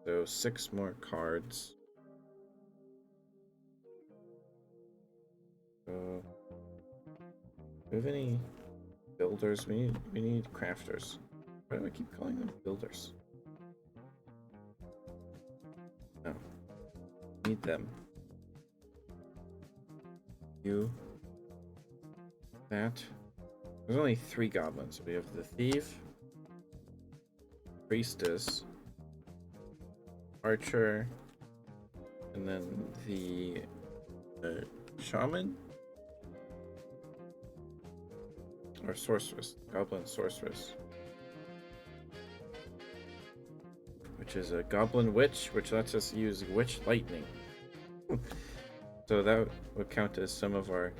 A: So 6 more cards. So, do we have any builders? We need crafters. Why do I keep calling them builders? No. Need them. You. That. There's only 3 goblins. We have the Thief, Priestess, Archer, and then the Shaman? Or Sorceress. Goblin Sorceress. Which is a Goblin Witch, which lets us use Witch Lightning. So that would count as some of our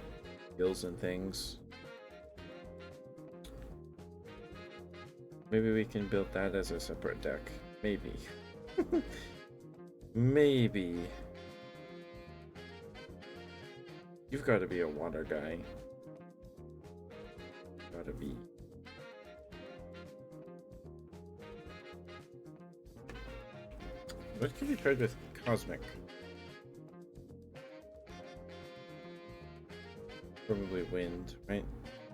A: skills and things. Maybe we can build that as a separate deck. Maybe. Maybe. You've got to be a water guy. Gotta be. What can be paired with Cosmic? Probably Wind, right?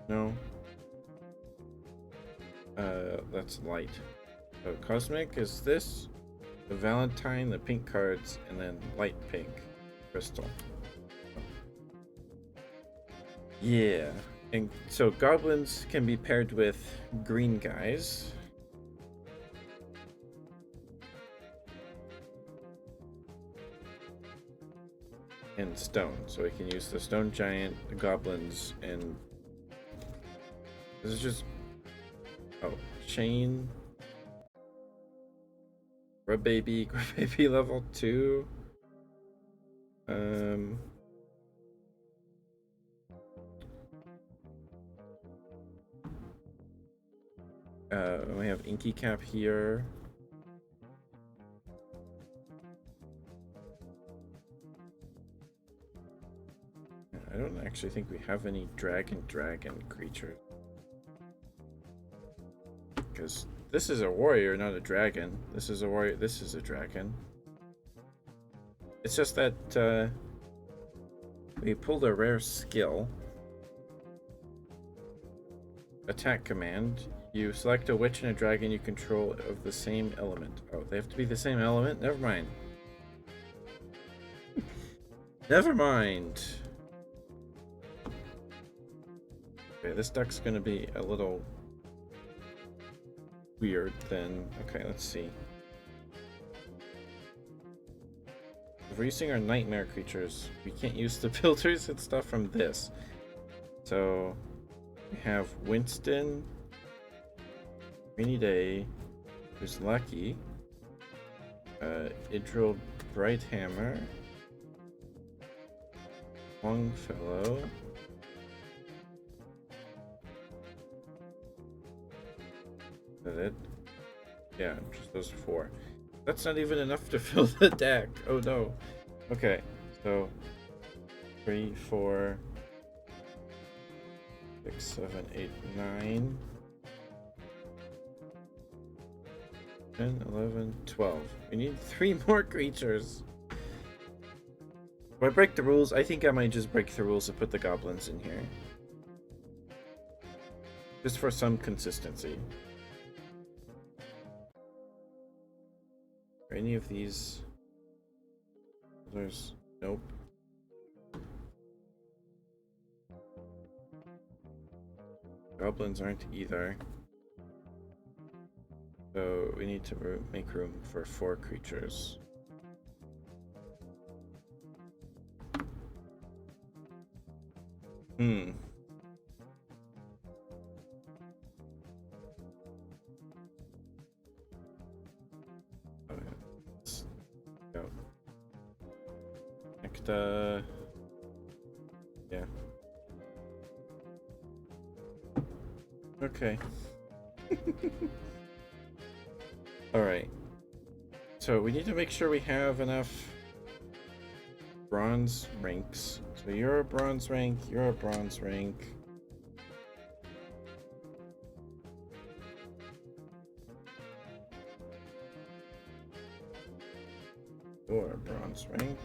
A: No. That's Light. So Cosmic is this, the Valentine, the pink cards, and then Light Pink Crystal. Yeah. And so goblins can be paired with green guys. And stone. So we can use the stone giant, the goblins, and this is just chain. Grub baby level 2. We have Inky Cap here. I don't actually think we have any dragon creatures. Because this is a warrior, not a dragon. This is a warrior, this is a dragon. It's just that we pulled a rare skill. Attack command. You select a witch and a dragon you control of the same element. Oh, they have to be the same element? Never mind. Never mind. Okay, this deck's gonna be a little weird then. Okay, let's see. If we're using our nightmare creatures, we can't use the builders and stuff from this. So we have Winston, Rainy Day, who's lucky, Idril Brighthammer, Longfellow, is that it? Yeah, just those 4. That's not even enough to fill the deck. Oh no. Okay, so 3, 4, 6, 7, 8, 9, 10, 11, 12. We need 3 more creatures. If I break the rules, I think I might just break the rules and put the goblins in here. Just for some consistency. Are any of these... There's... Nope. Goblins aren't either. So we need to make room for 4 creatures. Hmm. Oh, yeah. Let's go. Yeah. Okay. Alright. So we need to make sure we have enough bronze ranks. So you're a bronze rank, you're a bronze rank. You're a bronze rank.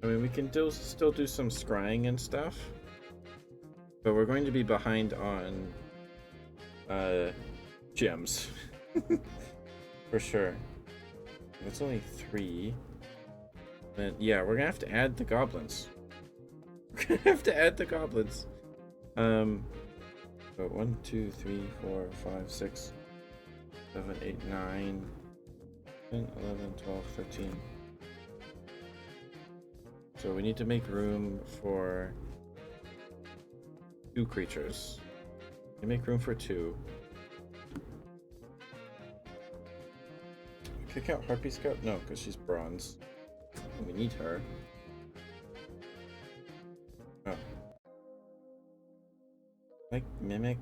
A: I mean, we can still do some scrying and stuff, but we're going to be behind on gems. For sure. It's only 3. Then yeah, we're gonna have to add the goblins. We're gonna have to add the goblins. But 1, 2, 3, 4, 5, 6, 7, 8, 9, 10, 11, 12, 13. So we need to make room for 2 creatures. We make room for 2. Kick out Harpy Scout? No, because she's bronze. We need her. Oh. Like Mimic.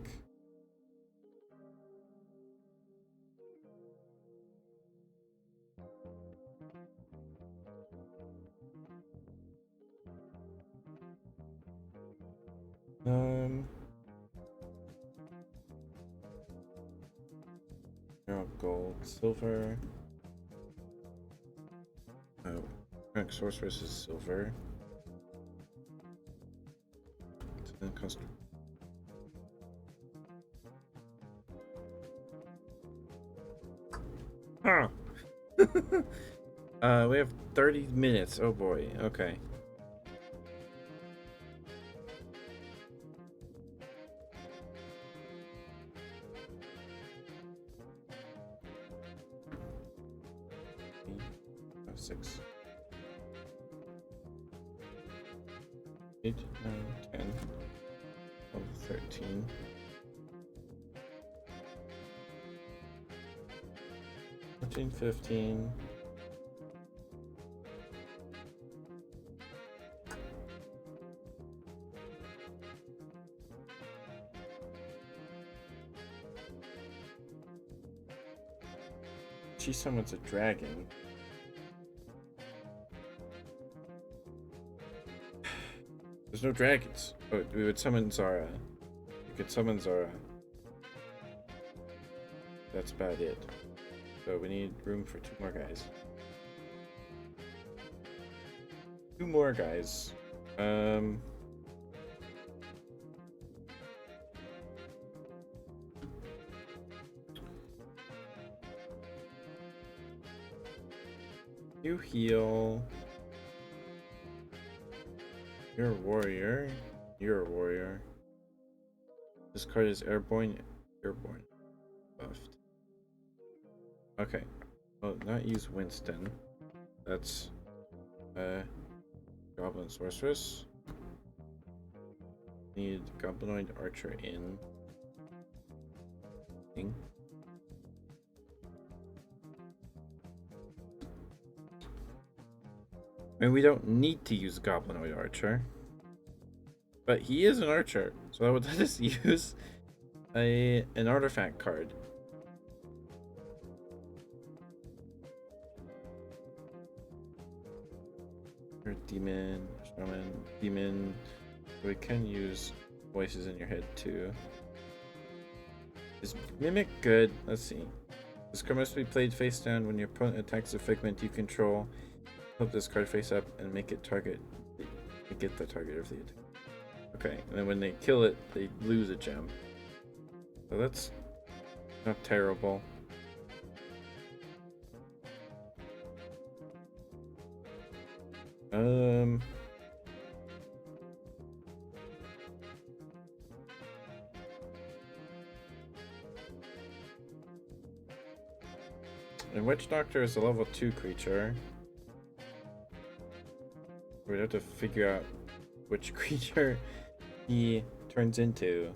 A: Gold, silver. Oh, Chronic Sorceress is silver. So then cost. Ah! We have 30 minutes. Oh boy. Okay. Six, 8, 9, 10, 12, 13. 14, 15. She summons a dragon. There's no dragons. Oh, we would summon Zara. We could summon Zara. That's about it. So we need room for 2 more guys. 2 more guys. You heal. You're a warrior. You're a warrior. This card is airborne. Airborne. Buffed. Okay. Well, not use Winston. That's Goblin Sorceress. Need Goblinoid Archer in. Thing. And we don't need to use Goblinoid Archer. But he is an archer, so that would let us use an artifact card. demon, shaman, demon. We can use voices in your head too. Is mimic good? Let's see. This card must be played face down when your opponent attacks a figment you control. Flip this card face up and make it the target of the attack. Okay, and then when they kill it, they lose a gem. So that's not terrible. And Witch Doctor is a level 2 creature. We'd have to figure out which creature he turns into,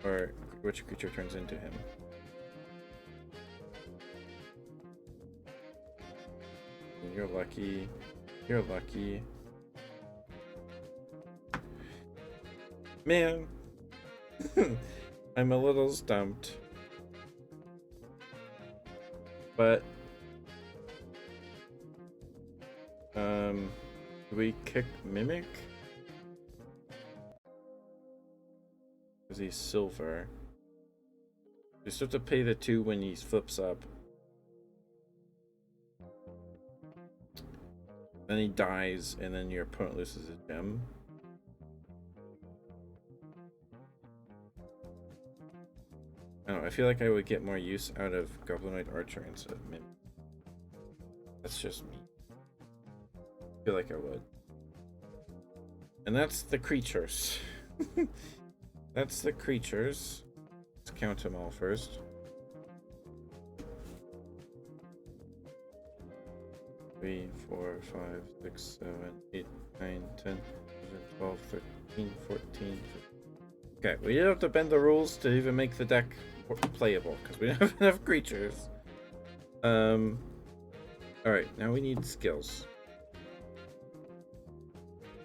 A: or which creature turns into him. You're lucky. You're lucky. Man, I'm a little stumped. But do we kick Mimic? Because he's silver. You still have to pay the 2 when he flips up. Then he dies, and then your opponent loses a gem. I don't know, I feel like I would get more use out of Goblinoid Archer instead of Mimic. That's just me. I feel like I would. And that's the creatures. That's the creatures. Let's count them all first. 3, 4, 5, 6, 7, 8, 9, 10, 11, 12, 13, 14, 15. Okay, we didn't have to bend the rules to even make the deck playable because we don't have enough creatures. Alright, now we need skills.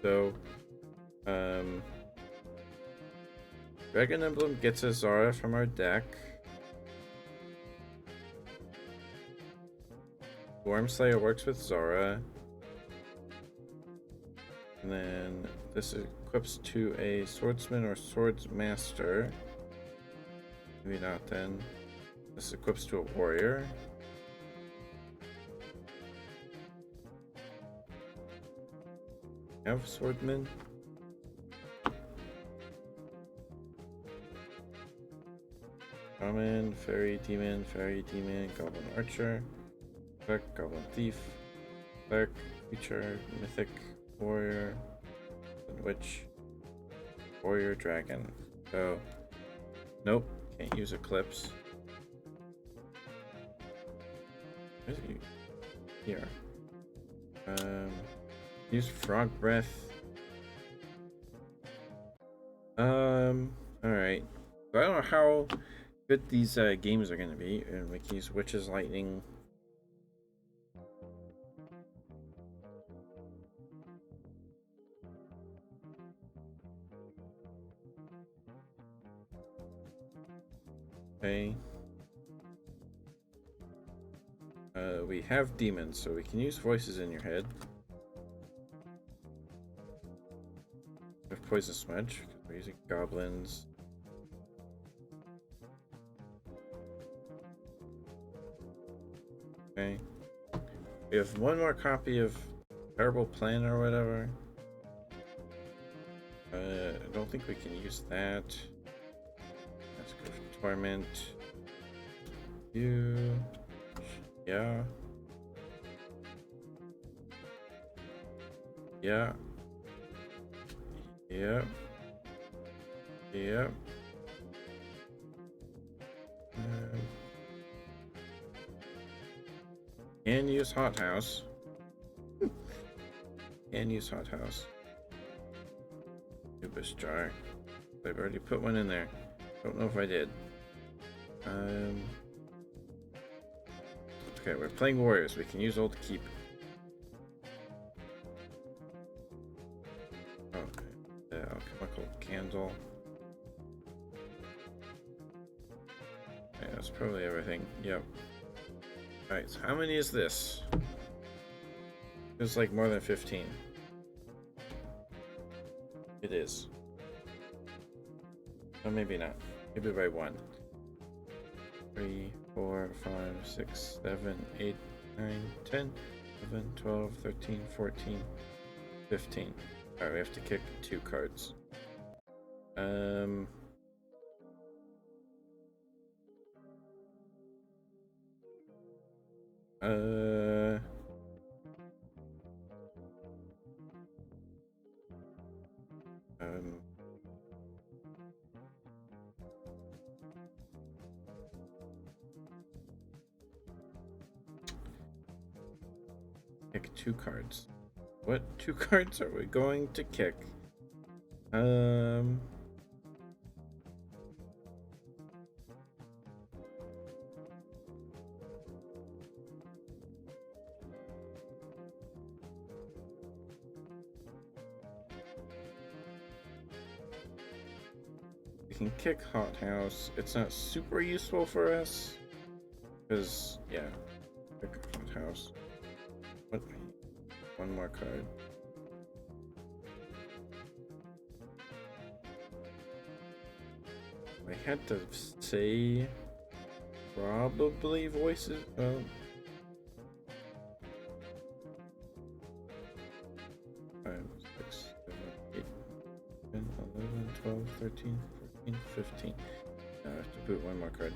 A: So, Dragon Emblem gets a Zara from our deck. Wormslayer works with Zara. And then this equips to a swordsman or swordsmaster. Maybe not then. This equips to a warrior. Have swordman. Shaman, fairy demon, goblin archer, cleric, goblin thief, cleric, creature, mythic, warrior, witch, warrior, dragon. So, nope, can't use eclipse. Where's he? Here. Use frog breath. Alright. So I don't know how good these games are gonna be. And we can use Witch's Lightning. Okay. We have demons, so we can use voices in your head. We have poison smudge, because we're using goblins. Okay. We have one more copy of Terrible Plan or whatever. I don't think we can use that. Let's go for Torment. You. Yeah. Yeah. Yeah. Yeah. Can use hothouse. Can use hothouse. Ubis jar. I've already put one in there. Don't know if I did. Okay, we're playing warriors. We can use old keep. Okay, the alchemical candle. Okay, that's probably everything. Yep. Alright, so how many is this? It's like more than 15. It is. Oh, maybe not. Maybe by 1. 3, 4, 5, 6, 7, 8, 9, 10, 11, 12, 13, 14, 15. Alright, we have to kick 2 cards. Kick 2 cards. What 2 cards are we going to kick? We can kick Hot House. It's not super useful for us. Because, yeah. Kick Hot House. What? 1 more card. I had to say probably voices. Well, 5, 6, 7, 8, 10, 11, 12, 13, 14, 15. I have to boot 1 more card.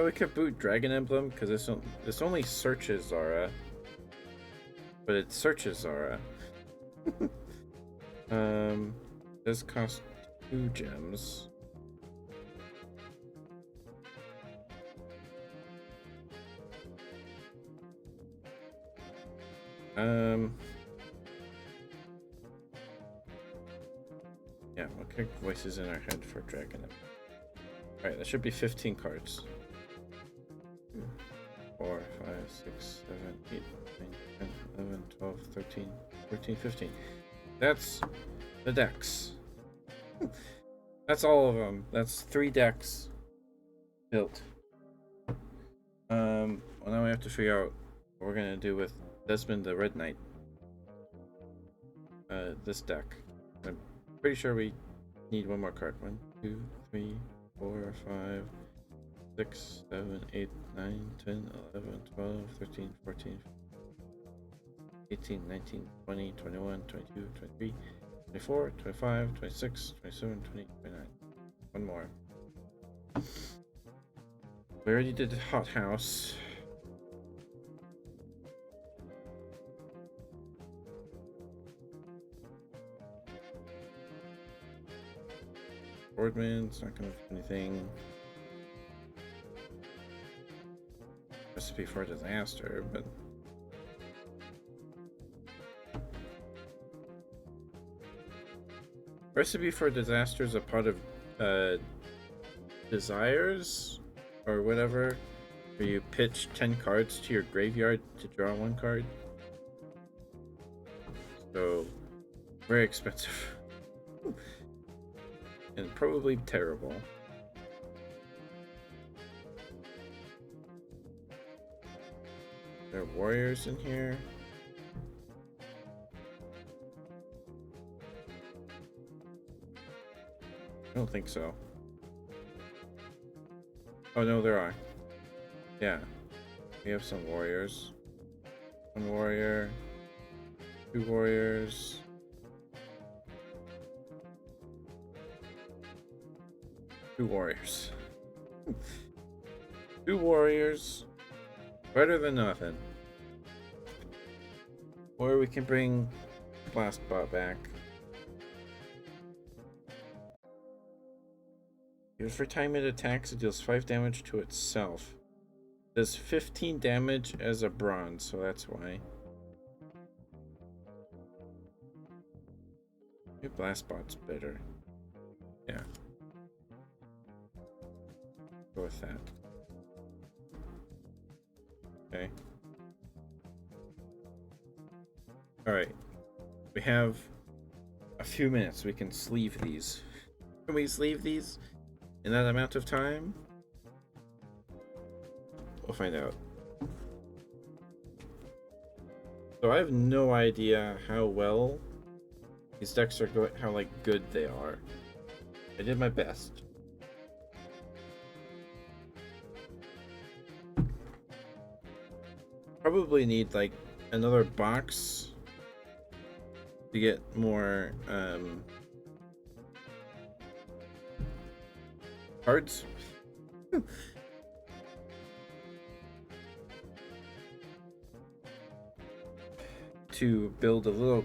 A: We could boot Dragon Emblem because this only searches Zara. But it searches Zara. Does cost 2 gems. Yeah, we'll kick voices in our head for Dragon. Alright, that should be 15 cards. 2, 4, 5, 6, 7, 8, 9, 10, 11, 12, 13, 14, 15. That's the decks. That's all of them. That's 3 decks built. Well, now we have to figure out what we're gonna do with Desmond the Red Knight. This deck. I'm pretty sure we need 1 more card. 1, 2, 3, 4, 5, 6, 7, 8, 9, 10, 11, 12, 13, 14, 18, 19, 20, 21, 22, 23, 24, 25, 26, 27, 28, 29. 1 more. We already did Hot House. Boardman's not gonna do anything. Recipe for Disaster, but Recipe for Disaster is a part of Desires or whatever, where you pitch 10 cards to your graveyard to draw 1 card. So very expensive. And probably terrible. There are warriors in here. I don't think so. Oh no, there are. Yeah. We have some warriors. 1 warrior. 2 warriors. 2 warriors. 2 warriors. Better than nothing. Or we can bring Blastbot back. Every time it attacks, it deals 5 damage to itself. It does 15 damage as a bronze, so that's why. Maybe Blastbot's better. Yeah. Go with that. Okay. Alright. We have a few minutes. We can sleeve these. Can we sleeve these in that amount of time? We'll find out. So I have no idea how well these decks are going, how like good they are. I did my best. Probably need like another box to get more cards. To build a little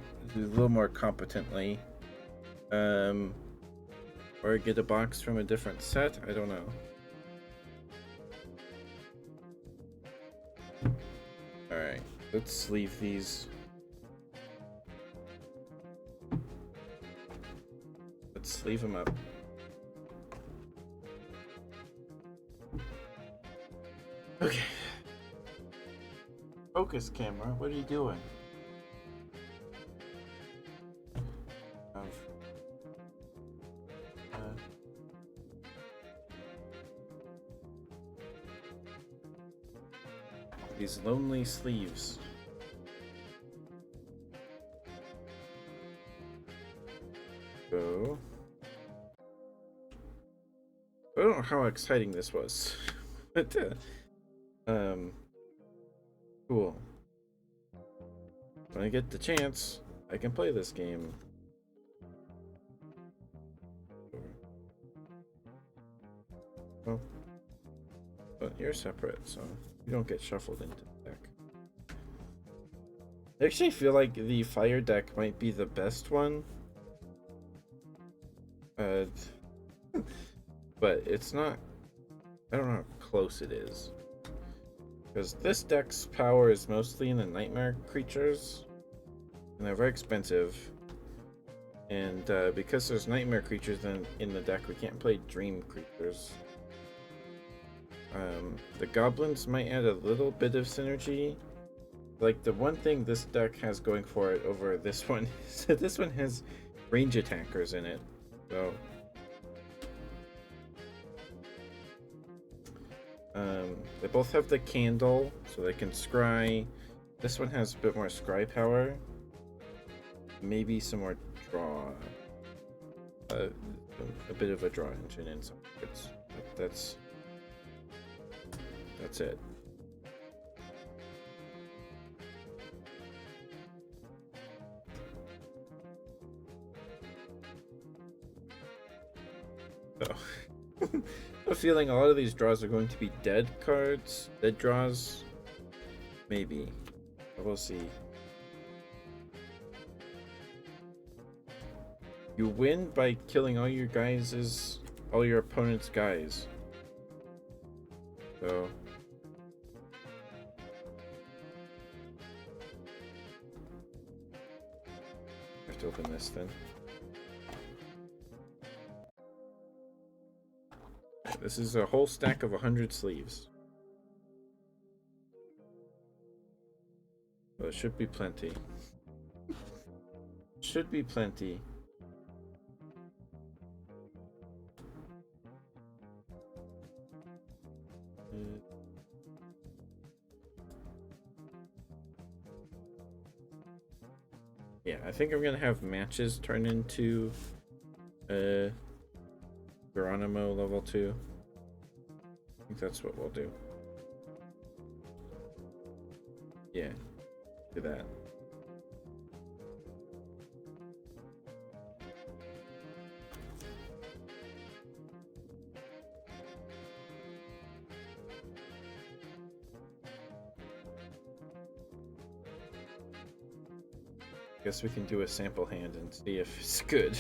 A: more competently, or get a box from a different set. I don't know. All right, let's leave these. Let's leave them up. Okay. Focus camera. What are you doing? These lonely sleeves. So, I don't know how exciting this was, but cool. When I get the chance, I can play this game. Oh, but you're separate, so you don't get shuffled into the deck. I actually feel like the fire deck might be the best one. But it's not. I don't know how close it is. Because this deck's power is mostly in the nightmare creatures. And they're very expensive. And because there's nightmare creatures in the deck, we can't play dream creatures. The goblins might add a little bit of synergy. Like, the one thing this deck has going for it over this one is that this one has range attackers in it. So they both have the candle, so they can scry. This one has a bit more scry power. Maybe some more draw. A bit of a draw engine in some cards. That's it. So, I have a feeling a lot of these draws are going to be dead cards. Dead draws. Maybe. We'll see. You win by killing all your opponent's guys. So I have to open this then. This is a whole stack of 100 sleeves. So it should be plenty. Should be plenty. Yeah, I think I'm gonna have matches turn into Geronimo level 2. I think that's what we'll do. Yeah, do that. Guess we can do a sample hand and see if it's good.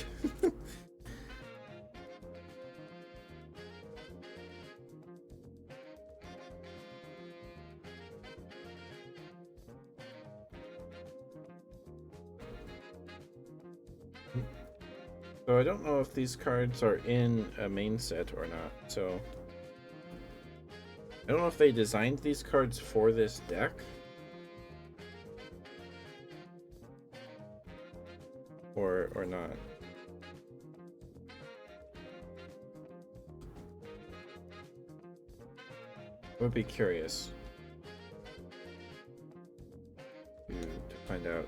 A: So I don't know if these cards are in a main set or not, so I don't know if they designed these cards for this deck. Or not. I would be curious to find out.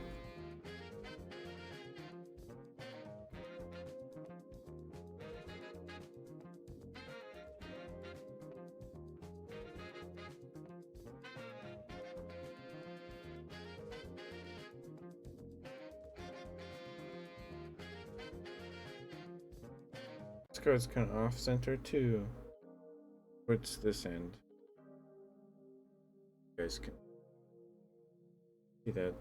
A: This card's kind of off center too. What's this end? You guys can see that.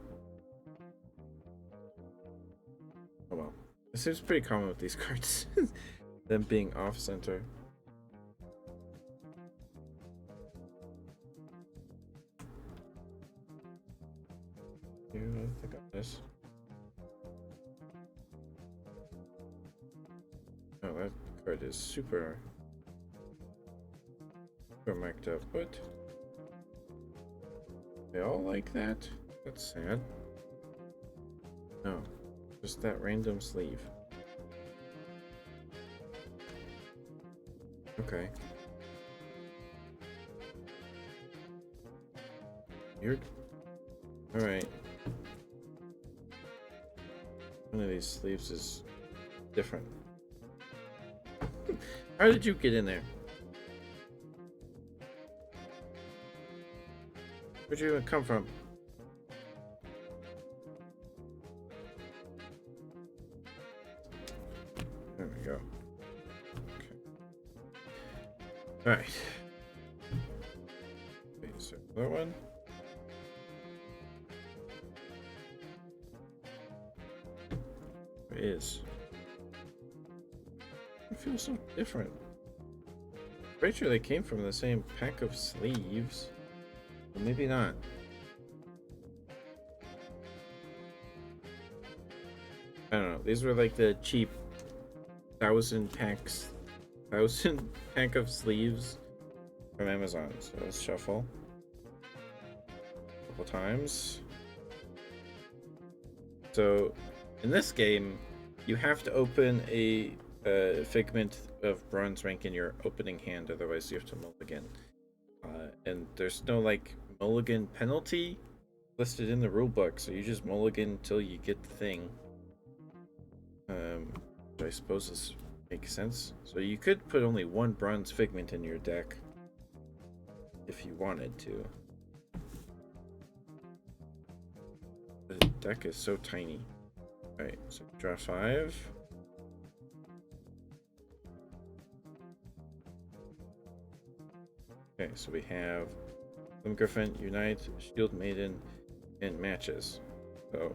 A: Oh well. This seems pretty common with these cards. Them being off center. Here, I think of this. Oh, that card is super marked up. What? They all like that? That's sad. No, just that random sleeve. Okay. Weird. Alright. One of these sleeves is different. How did you get in there? Where'd you even come from? There we go. Okay. Alright. Okay, so that one. It is. It feels so different. Pretty sure they came from the same pack of sleeves. But maybe not. I don't know. These were like the cheap 1,000 pack of sleeves from Amazon. So let's shuffle a couple times. So in this game, you have to open a figment of bronze rank in your opening hand, otherwise you have to mulligan. And there's no like mulligan penalty listed in the rulebook, so you just mulligan until you get the thing. Which I suppose this makes sense. So you could put only one bronze figment in your deck if you wanted to. The deck is so tiny. Alright, so draw 5. Okay, so we have Glim Griffin, Unite, Shield Maiden, and Matches. So,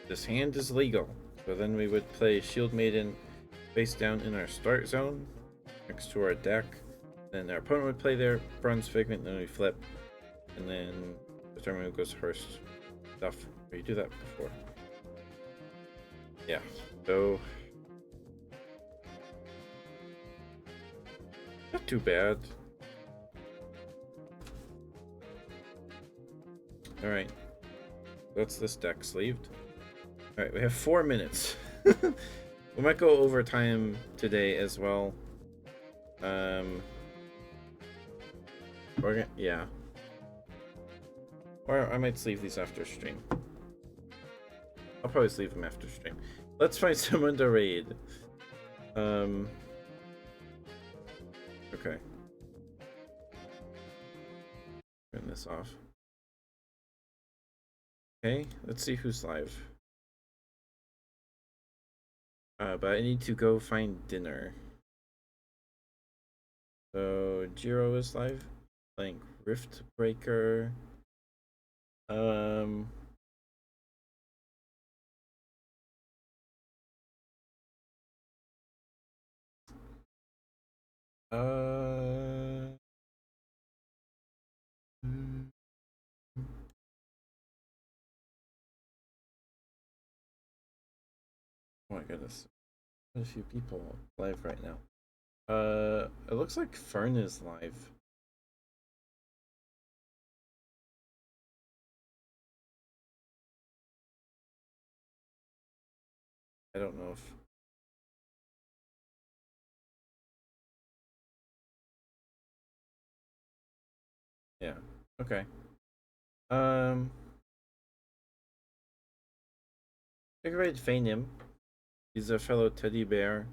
A: this hand is legal. So then we would play Shield Maiden face down in our start zone next to our deck. Then our opponent would play their bronze figment, and then we flip, and then determine who goes first. Stuff. Or you do that before. Yeah. So not too bad. Alright. That's this deck sleeved. Alright, we have 4 minutes. We might go over time today as well. Yeah. Or I might sleeve these after stream. I'll probably sleeve them after stream. Let's find someone to raid. Okay. Turn this off. Okay, let's see who's live. But I need to go find dinner. So Jiro is live, playing Rift Breaker. Uh, Oh my goodness, there's a few people live right now. It looks like Fern is live. I don't know if... Yeah, okay. Figure Feign him. He's a fellow teddy bear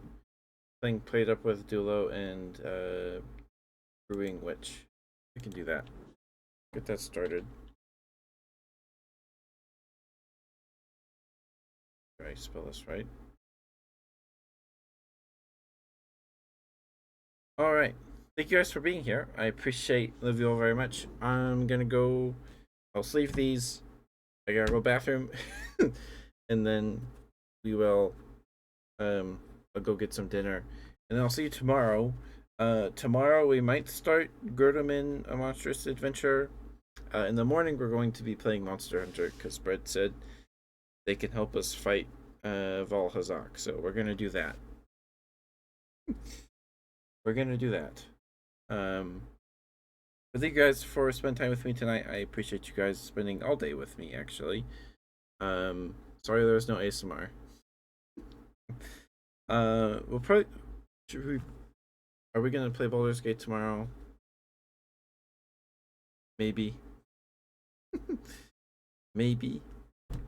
A: playing Played Up with Dulo and Brewing Witch. We can do that. Get that started. Did I spell this right? All right. Thank you guys for being here. I appreciate love you all very much. I'm gonna go. I'll sleeve these. I gotta go bathroom, and then we will. I'll go get some dinner, and I'll see you tomorrow. Tomorrow we might start Gerdaman a monstrous adventure. In the morning we're going to be playing Monster Hunter because Brett said they can help us fight Valhazak, so we're gonna do that. We're gonna do that. But thank you guys for spending time with me tonight. I appreciate you guys spending all day with me. Actually, sorry there was no ASMR. We'll probably are we gonna play Baldur's Gate tomorrow? Maybe. Maybe.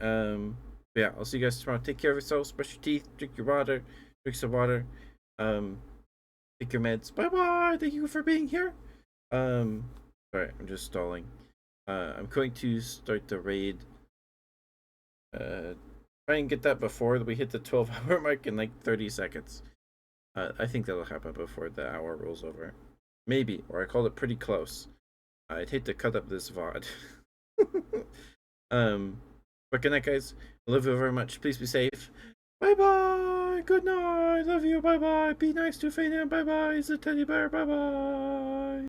A: Yeah, I'll see you guys tomorrow. Take care of yourselves, brush your teeth, drink your water, drink some water. Take your meds. Bye bye. Thank you for being here. Sorry, I'm just stalling. I'm going to start the raid. Try and get that before we hit the 12-hour mark in like 30 seconds. I think that'll happen before the hour rolls over. Maybe, or I called it pretty close. I'd hate to cut up this VOD. But good night, guys. I love you very much. Please be safe. Bye bye. Good night. Love you. Bye bye. Be nice to Faina. Bye bye. It's a teddy bear. Bye bye.